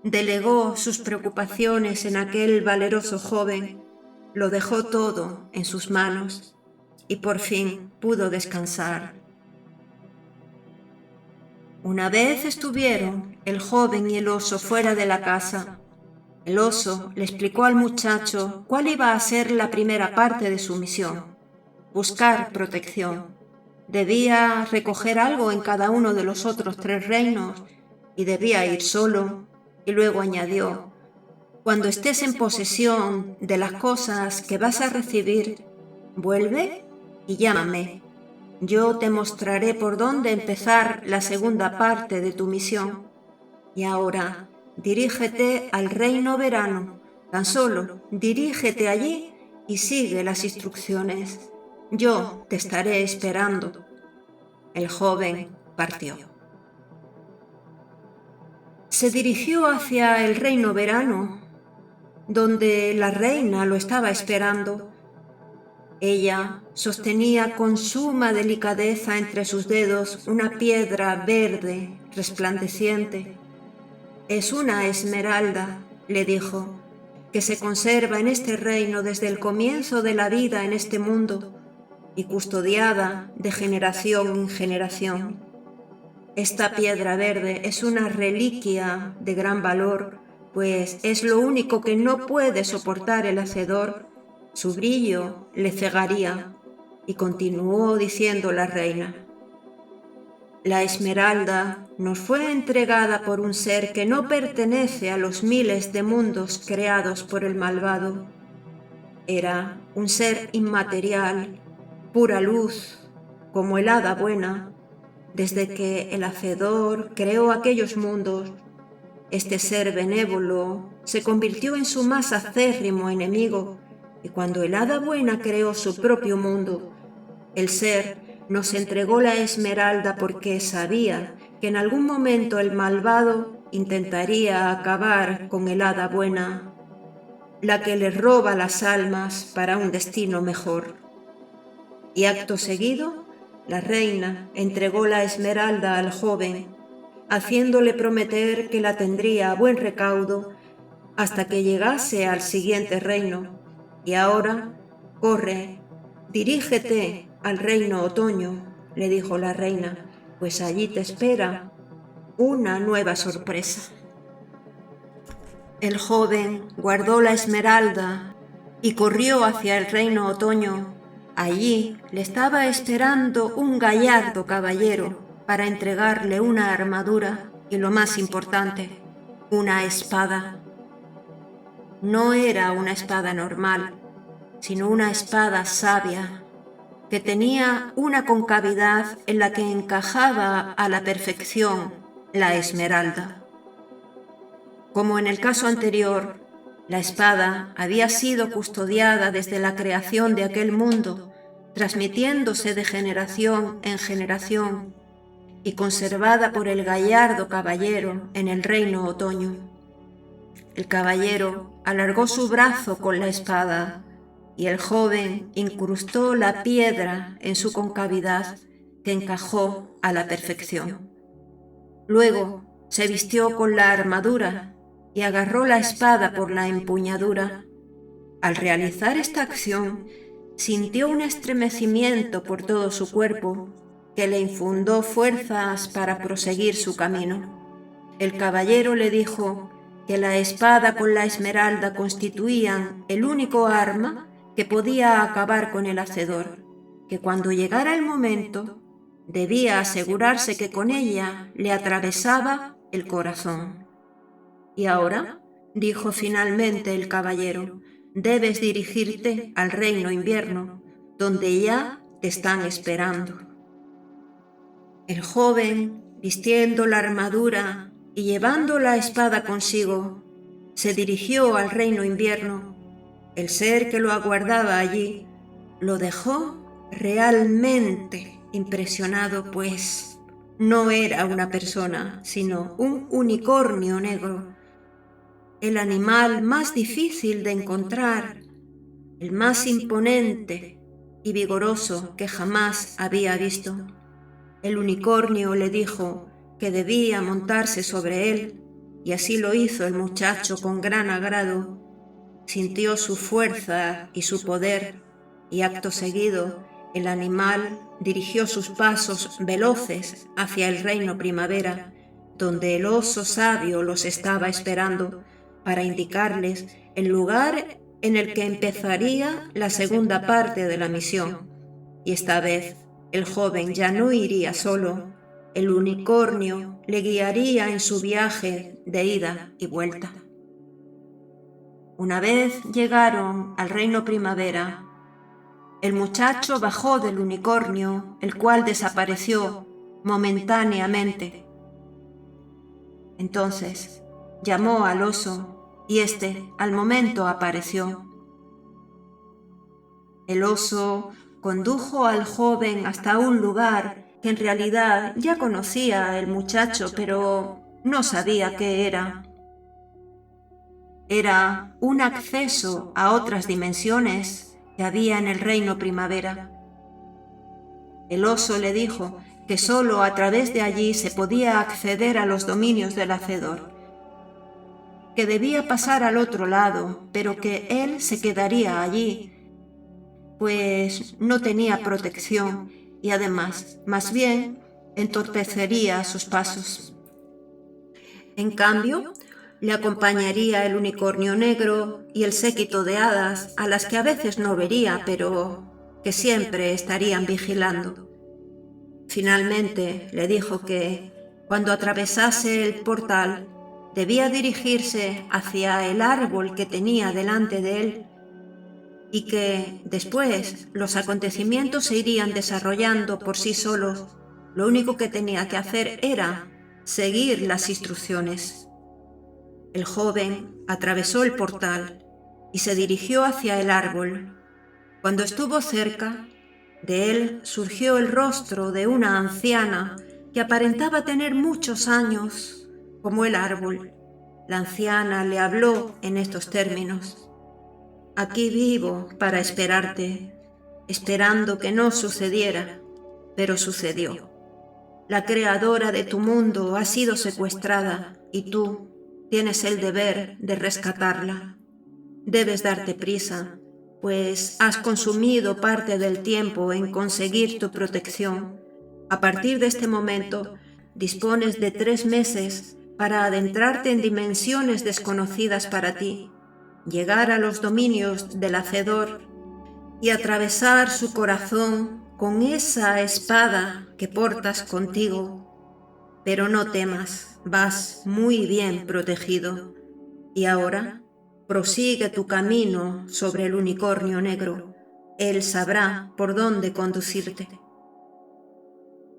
Delegó sus preocupaciones en aquel valeroso joven, lo dejó todo en sus manos y por fin pudo descansar. Una vez estuvieron el joven y el oso fuera de la casa. El oso le explicó al muchacho cuál iba a ser la primera parte de su misión: buscar protección. Debía recoger algo en cada uno de los otros 3 reinos y debía ir solo. Y luego añadió: cuando estés en posesión de las cosas que vas a recibir, vuelve y llámame. Yo te mostraré por dónde empezar la segunda parte de tu misión. Y ahora, dirígete al reino verano. Tan solo dirígete allí y sigue las instrucciones. Yo te estaré esperando. El joven partió. Se dirigió hacia el reino verano, donde la reina lo estaba esperando. Ella sostenía con suma delicadeza entre sus dedos una piedra verde resplandeciente. «Es una esmeralda», le dijo, «que se conserva en este reino desde el comienzo de la vida en este mundo. y custodiada de generación en generación. Esta piedra verde es una reliquia de gran valor, pues es lo único que no puede soportar el hacedor. Su brillo le cegaría. Y continuó diciendo la reina: la esmeralda nos fue entregada por un ser que no pertenece a los miles de mundos creados por el malvado. Era un ser inmaterial, pura luz, como el hada buena. Desde que el Hacedor creó aquellos mundos, este ser benévolo se convirtió en su más acérrimo enemigo, y cuando el hada buena creó su propio mundo, el ser nos entregó la esmeralda porque sabía que en algún momento el malvado intentaría acabar con el hada buena, la que le roba las almas para un destino mejor. Y acto seguido, la reina entregó la esmeralda al joven, haciéndole prometer que la tendría a buen recaudo hasta que llegase al siguiente reino. Y ahora, corre, dirígete al reino otoño, le dijo la reina, pues allí te espera una nueva sorpresa. El joven guardó la esmeralda y corrió hacia el reino otoño. Allí le estaba esperando un gallardo caballero para entregarle una armadura y, lo más importante, una espada. No era una espada normal, sino una espada sabia, que tenía una concavidad en la que encajaba a la perfección la esmeralda. Como en el caso anterior, la espada había sido custodiada desde la creación de aquel mundo, transmitiéndose de generación en generación y conservada por el gallardo caballero en el reino otoño. El caballero alargó su brazo con la espada y el joven incrustó la piedra en su concavidad, que encajó a la perfección. Luego se vistió con la armadura y agarró la espada por la empuñadura. Al realizar esta acción, sintió un estremecimiento por todo su cuerpo que le infundó fuerzas para proseguir su camino. El caballero le dijo que la espada con la esmeralda constituían el único arma que podía acabar con el hacedor, que cuando llegara el momento debía asegurarse que con ella le atravesaba el corazón. Y ahora, dijo finalmente el caballero, debes dirigirte al reino invierno, donde ya te están esperando. El joven, vistiendo la armadura y llevando la espada consigo, se dirigió al reino invierno. El ser que lo aguardaba allí lo dejó realmente impresionado, pues no era una persona, sino un unicornio negro, el animal más difícil de encontrar, el más imponente y vigoroso que jamás había visto. El unicornio le dijo que debía montarse sobre él, y así lo hizo el muchacho con gran agrado. Sintió su fuerza y su poder, y acto seguido el animal dirigió sus pasos veloces hacia el reino primavera, donde el oso sabio los estaba esperando para indicarles el lugar en el que empezaría la segunda parte de la misión. Y esta vez el joven ya no iría solo, el unicornio le guiaría en su viaje de ida y vuelta. Una vez llegaron al reino primavera, el muchacho bajó del unicornio, el cual desapareció momentáneamente. Entonces llamó al oso y éste al momento apareció. El oso condujo al joven hasta un lugar que en realidad ya conocía el muchacho, pero no sabía qué era. Era un acceso a otras dimensiones que había en el reino primavera. El oso le dijo que solo a través de allí se podía acceder a los dominios del hacedor, que debía pasar al otro lado, pero que él se quedaría allí, pues no tenía protección y además, más bien, entorpecería sus pasos. En cambio, le acompañaría el unicornio negro y el séquito de hadas a las que a veces no vería, pero que siempre estarían vigilando. Finalmente le dijo que, cuando atravesase el portal, debía dirigirse hacia el árbol que tenía delante de él y que, después, los acontecimientos se irían desarrollando por sí solos. Lo único que tenía que hacer era seguir las instrucciones. El joven atravesó el portal y se dirigió hacia el árbol. Cuando estuvo cerca, de él surgió el rostro de una anciana que aparentaba tener muchos años, como el árbol. La anciana le habló en estos términos: «Aquí vivo para esperarte, esperando que no sucediera, pero sucedió. La creadora de tu mundo ha sido secuestrada y tú tienes el deber de rescatarla. Debes darte prisa, pues has consumido parte del tiempo en conseguir tu protección. A partir de este momento, dispones de 3 meses para adentrarte en dimensiones desconocidas para ti, llegar a los dominios del Hacedor y atravesar su corazón con esa espada que portas contigo. Pero no temas, vas muy bien protegido. Y ahora, prosigue tu camino sobre el unicornio negro. Él sabrá por dónde conducirte».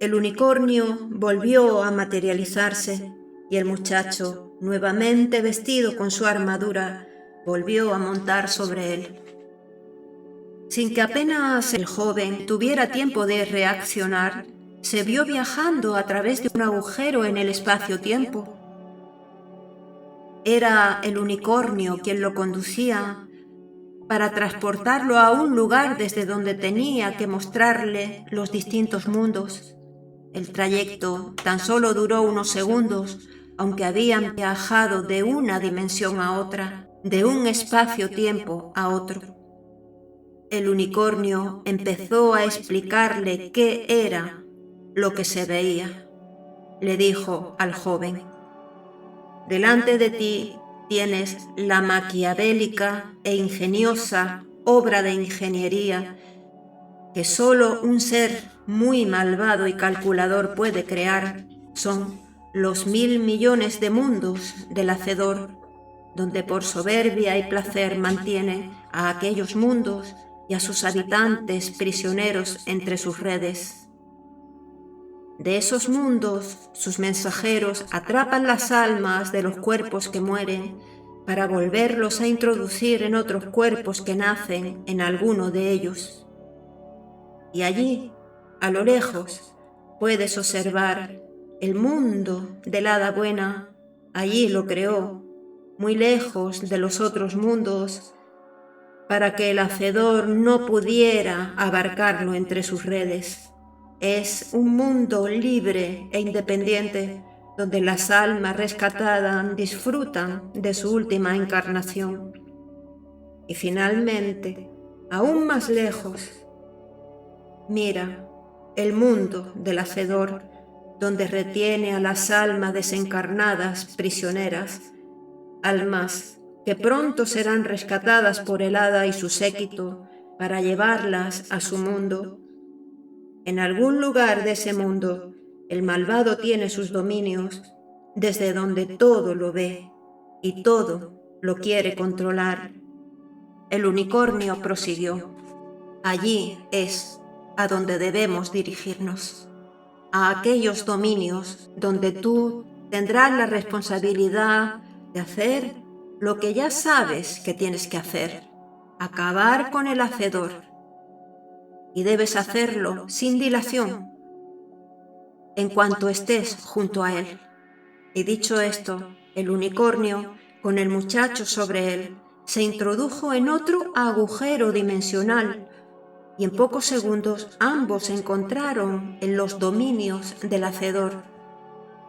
El unicornio volvió a materializarse y el muchacho, nuevamente vestido con su armadura, volvió a montar sobre él. Sin que apenas el joven tuviera tiempo de reaccionar, se vio viajando a través de un agujero en el espacio-tiempo. Era el unicornio quien lo conducía para transportarlo a un lugar desde donde tenía que mostrarle los distintos mundos. El trayecto tan solo duró unos segundos, aunque habían viajado de una dimensión a otra, de un espacio-tiempo a otro. El unicornio empezó a explicarle qué era lo que se veía. Le dijo al joven: «Delante de ti tienes la maquiavélica e ingeniosa obra de ingeniería que solo un ser muy malvado y calculador puede crear. Son los 1000 millones de mundos del Hacedor, donde por soberbia y placer mantiene a aquellos mundos y a sus habitantes prisioneros entre sus redes. De esos mundos, sus mensajeros atrapan las almas de los cuerpos que mueren para volverlos a introducir en otros cuerpos que nacen en alguno de ellos. Y allí, a lo lejos, puedes observar el mundo del hada buena. Allí lo creó, muy lejos de los otros mundos, para que el Hacedor no pudiera abarcarlo entre sus redes. Es un mundo libre e independiente, donde las almas rescatadas disfrutan de su última encarnación. Y finalmente, aún más lejos, mira el mundo del Hacedor, donde retiene a las almas desencarnadas prisioneras, almas que pronto serán rescatadas por el hada y su séquito para llevarlas a su mundo. En algún lugar de ese mundo, el malvado tiene sus dominios, desde donde todo lo ve y todo lo quiere controlar. El unicornio prosiguió: «Allí es a donde debemos dirigirnos, a aquellos dominios donde tú tendrás la responsabilidad de hacer lo que ya sabes que tienes que hacer: acabar con el Hacedor. Y debes hacerlo sin dilación, en cuanto estés junto a él». Y dicho esto, el unicornio, con el muchacho sobre él, se introdujo en otro agujero dimensional, y en pocos segundos ambos se encontraron en los dominios del Hacedor.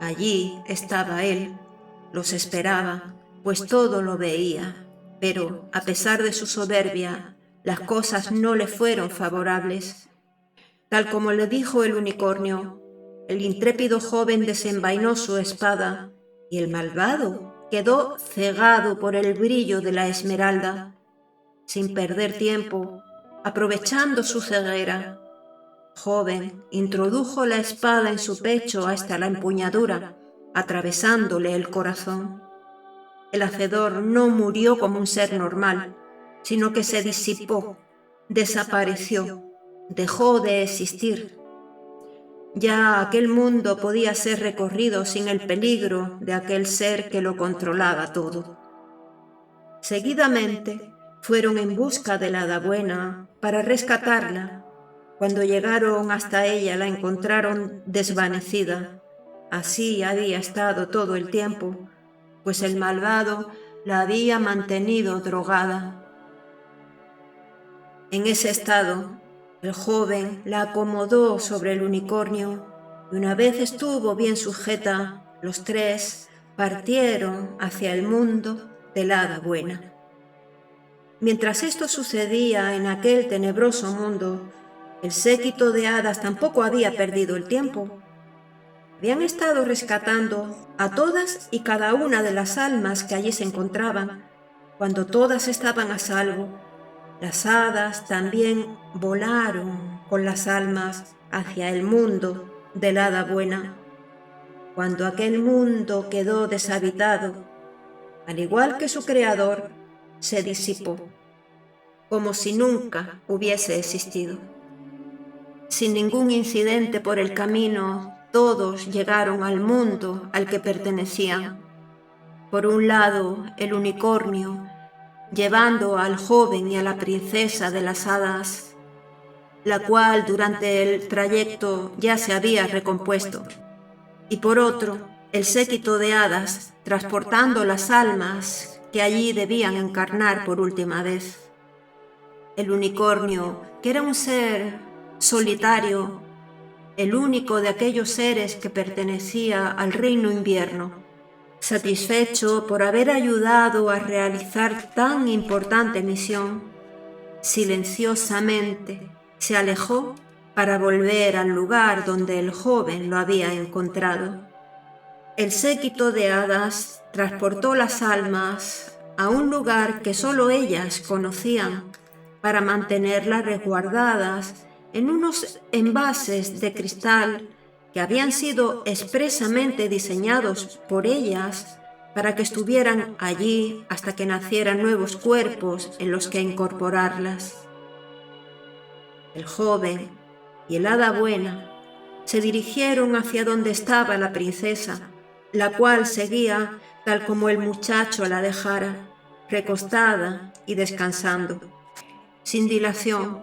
Allí estaba él, los esperaba, pues todo lo veía, pero a pesar de su soberbia, las cosas no le fueron favorables. Tal como le dijo el unicornio, el intrépido joven desenvainó su espada y el malvado quedó cegado por el brillo de la esmeralda. Sin perder tiempo, aprovechando su ceguera, joven introdujo la espada en su pecho hasta la empuñadura, atravesándole el corazón. El hacedor no murió como un ser normal, sino que se disipó, desapareció, dejó de existir. Ya aquel mundo podía ser recorrido sin el peligro de aquel ser que lo controlaba todo. Seguidamente fueron en busca de la hada buena para rescatarla. Cuando llegaron hasta ella la encontraron desvanecida. Así había estado todo el tiempo, pues el malvado la había mantenido drogada. En ese estado, el joven la acomodó sobre el unicornio y una vez estuvo bien sujeta, los tres partieron hacia el mundo de la hada buena. Mientras esto sucedía en aquel tenebroso mundo, el séquito de hadas tampoco había perdido el tiempo. Habían estado rescatando a todas y cada una de las almas que allí se encontraban. Cuando todas estaban a salvo, las hadas también volaron con las almas hacia el mundo de la hada buena. Cuando aquel mundo quedó deshabitado, al igual que su creador, se disipó, como si nunca hubiese existido. Sin ningún incidente por el camino, todos llegaron al mundo al que pertenecían. Por un lado, el unicornio, llevando al joven y a la princesa de las hadas, la cual durante el trayecto ya se había recompuesto. Y por otro, el séquito de hadas, transportando las almas que allí debían encarnar por última vez. El unicornio, que era un ser solitario, el único de aquellos seres que pertenecía al reino invierno, satisfecho por haber ayudado a realizar tan importante misión, silenciosamente se alejó para volver al lugar donde el joven lo había encontrado. El séquito de hadas transportó las almas a un lugar que solo ellas conocían para mantenerlas resguardadas en unos envases de cristal que habían sido expresamente diseñados por ellas para que estuvieran allí hasta que nacieran nuevos cuerpos en los que incorporarlas. El joven y el hada buena se dirigieron hacia donde estaba la princesa, la cual seguía tal como el muchacho la dejara, recostada y descansando. Sin dilación,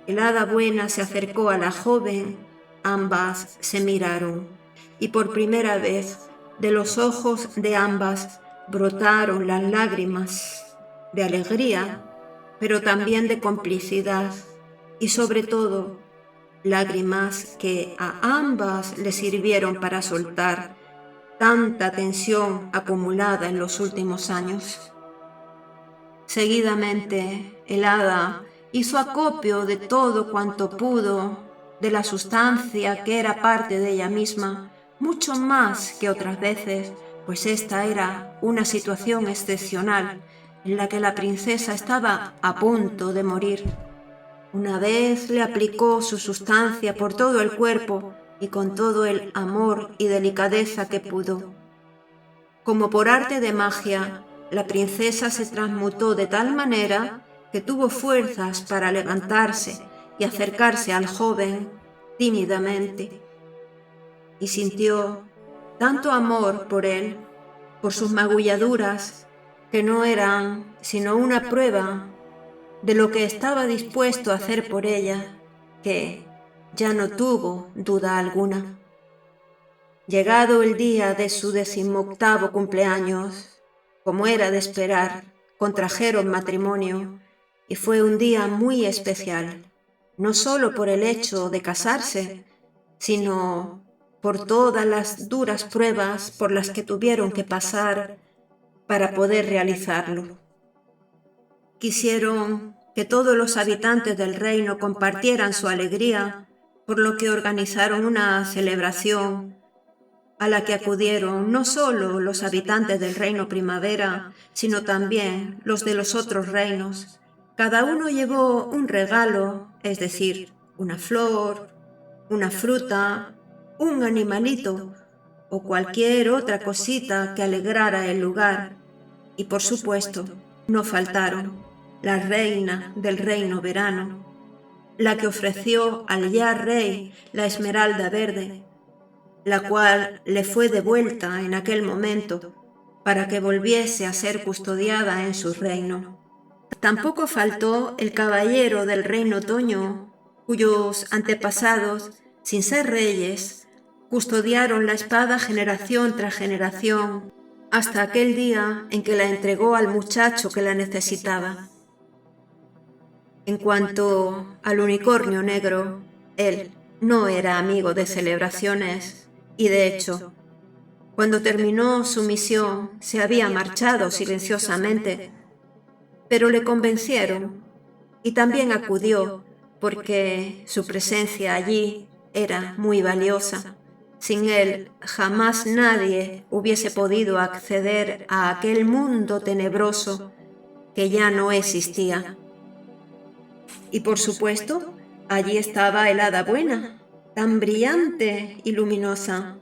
el hada buena se acercó a la joven, ambas se miraron, y por primera vez de los ojos de ambas brotaron las lágrimas de alegría, pero también de complicidad, y sobre todo, lágrimas que a ambas les sirvieron para soltar tanta tensión acumulada en los últimos años. Seguidamente, el hada hizo acopio de todo cuanto pudo, de la sustancia que era parte de ella misma, mucho más que otras veces, pues esta era una situación excepcional en la que la princesa estaba a punto de morir. Una vez le aplicó su sustancia por todo el cuerpo y con todo el amor y delicadeza que pudo. Como por arte de magia, la princesa se transmutó de tal manera que tuvo fuerzas para levantarse y acercarse al joven tímidamente, y sintió tanto amor por él, por sus magulladuras, que no eran sino una prueba de lo que estaba dispuesto a hacer por ella, que ya no tuvo duda alguna. Llegado el día de su 18º cumpleaños, como era de esperar, contrajeron matrimonio, y fue un día muy especial, no solo por el hecho de casarse, sino por todas las duras pruebas por las que tuvieron que pasar para poder realizarlo. Quisieron que todos los habitantes del reino compartieran su alegría, por lo que organizaron una celebración a la que acudieron no solo los habitantes del reino Primavera, sino también los de los otros reinos. Cada uno llevó un regalo, es decir, una flor, una fruta, un animalito o cualquier otra cosita que alegrara el lugar. Y por supuesto, no faltaron la reina del reino Verano, la que ofreció al ya rey la esmeralda verde, la cual le fue devuelta en aquel momento para que volviese a ser custodiada en su reino. Tampoco faltó el caballero del reino Otoño, cuyos antepasados, sin ser reyes, custodiaron la espada generación tras generación, hasta aquel día en que la entregó al muchacho que la necesitaba. En cuanto al unicornio negro, él no era amigo de celebraciones y, de hecho, cuando terminó su misión se había marchado silenciosamente, pero le convencieron y también acudió porque su presencia allí era muy valiosa. Sin él jamás nadie hubiese podido acceder a aquel mundo tenebroso que ya no existía. Y por supuesto, allí estaba el hada buena, tan brillante y luminosa,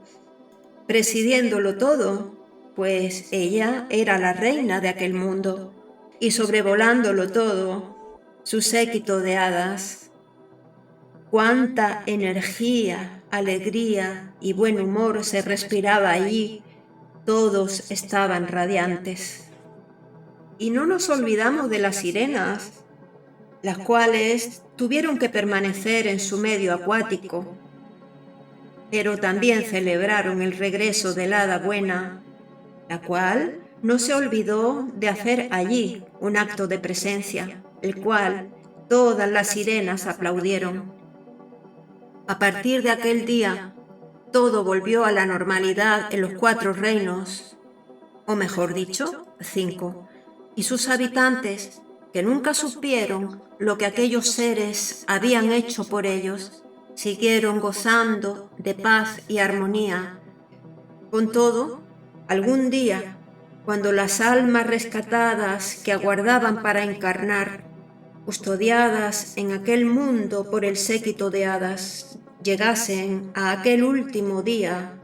presidiéndolo todo, pues ella era la reina de aquel mundo, y sobrevolándolo todo, su séquito de hadas. Cuánta energía, alegría y buen humor se respiraba allí, todos estaban radiantes. Y no nos olvidamos de las sirenas, las cuales tuvieron que permanecer en su medio acuático, pero también celebraron el regreso del hada buena, la cual no se olvidó de hacer allí un acto de presencia, el cual todas las sirenas aplaudieron. A partir de aquel día, todo volvió a la normalidad en los 4 reinos, o mejor dicho, 5, y sus habitantes, que nunca supieron lo que aquellos seres habían hecho por ellos, siguieron gozando de paz y armonía. Con todo, algún día, cuando las almas rescatadas que aguardaban para encarnar, custodiadas en aquel mundo por el séquito de hadas, llegasen a aquel último día,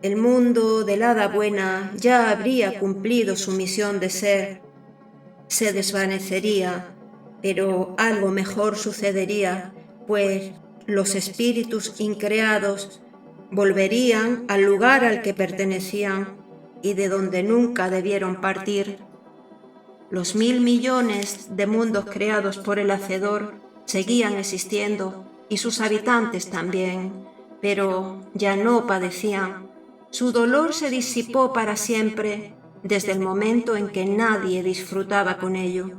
el mundo del hada buena ya habría cumplido su misión de ser. Se desvanecería, pero algo mejor sucedería, pues los espíritus increados volverían al lugar al que pertenecían y de donde nunca debieron partir. Los 1000 millones de mundos creados por el Hacedor seguían existiendo y sus habitantes también, pero ya no padecían. Su dolor se disipó para siempre desde el momento en que nadie disfrutaba con ello.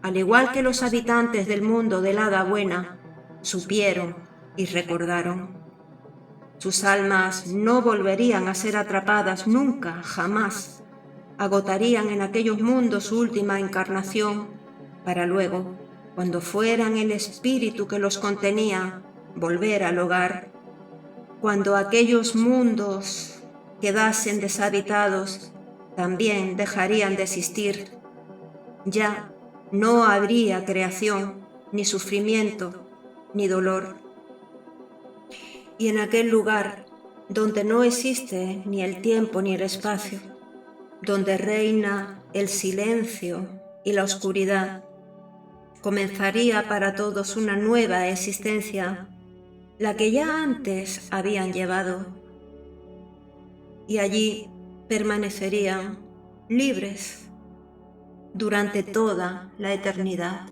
Al igual que los habitantes del mundo del hada buena, supieron y recordaron. Sus almas no volverían a ser atrapadas nunca, jamás. Agotarían en aquellos mundos su última encarnación, para luego, cuando fueran el espíritu que los contenía, volver al hogar. Cuando aquellos mundos quedasen deshabitados, también dejarían de existir. Ya no habría creación, ni sufrimiento, ni dolor. Y en aquel lugar, donde no existe ni el tiempo ni el espacio, donde reina el silencio y la oscuridad, comenzaría para todos una nueva existencia, la que ya antes habían llevado, y allí permanecerían libres durante toda la eternidad.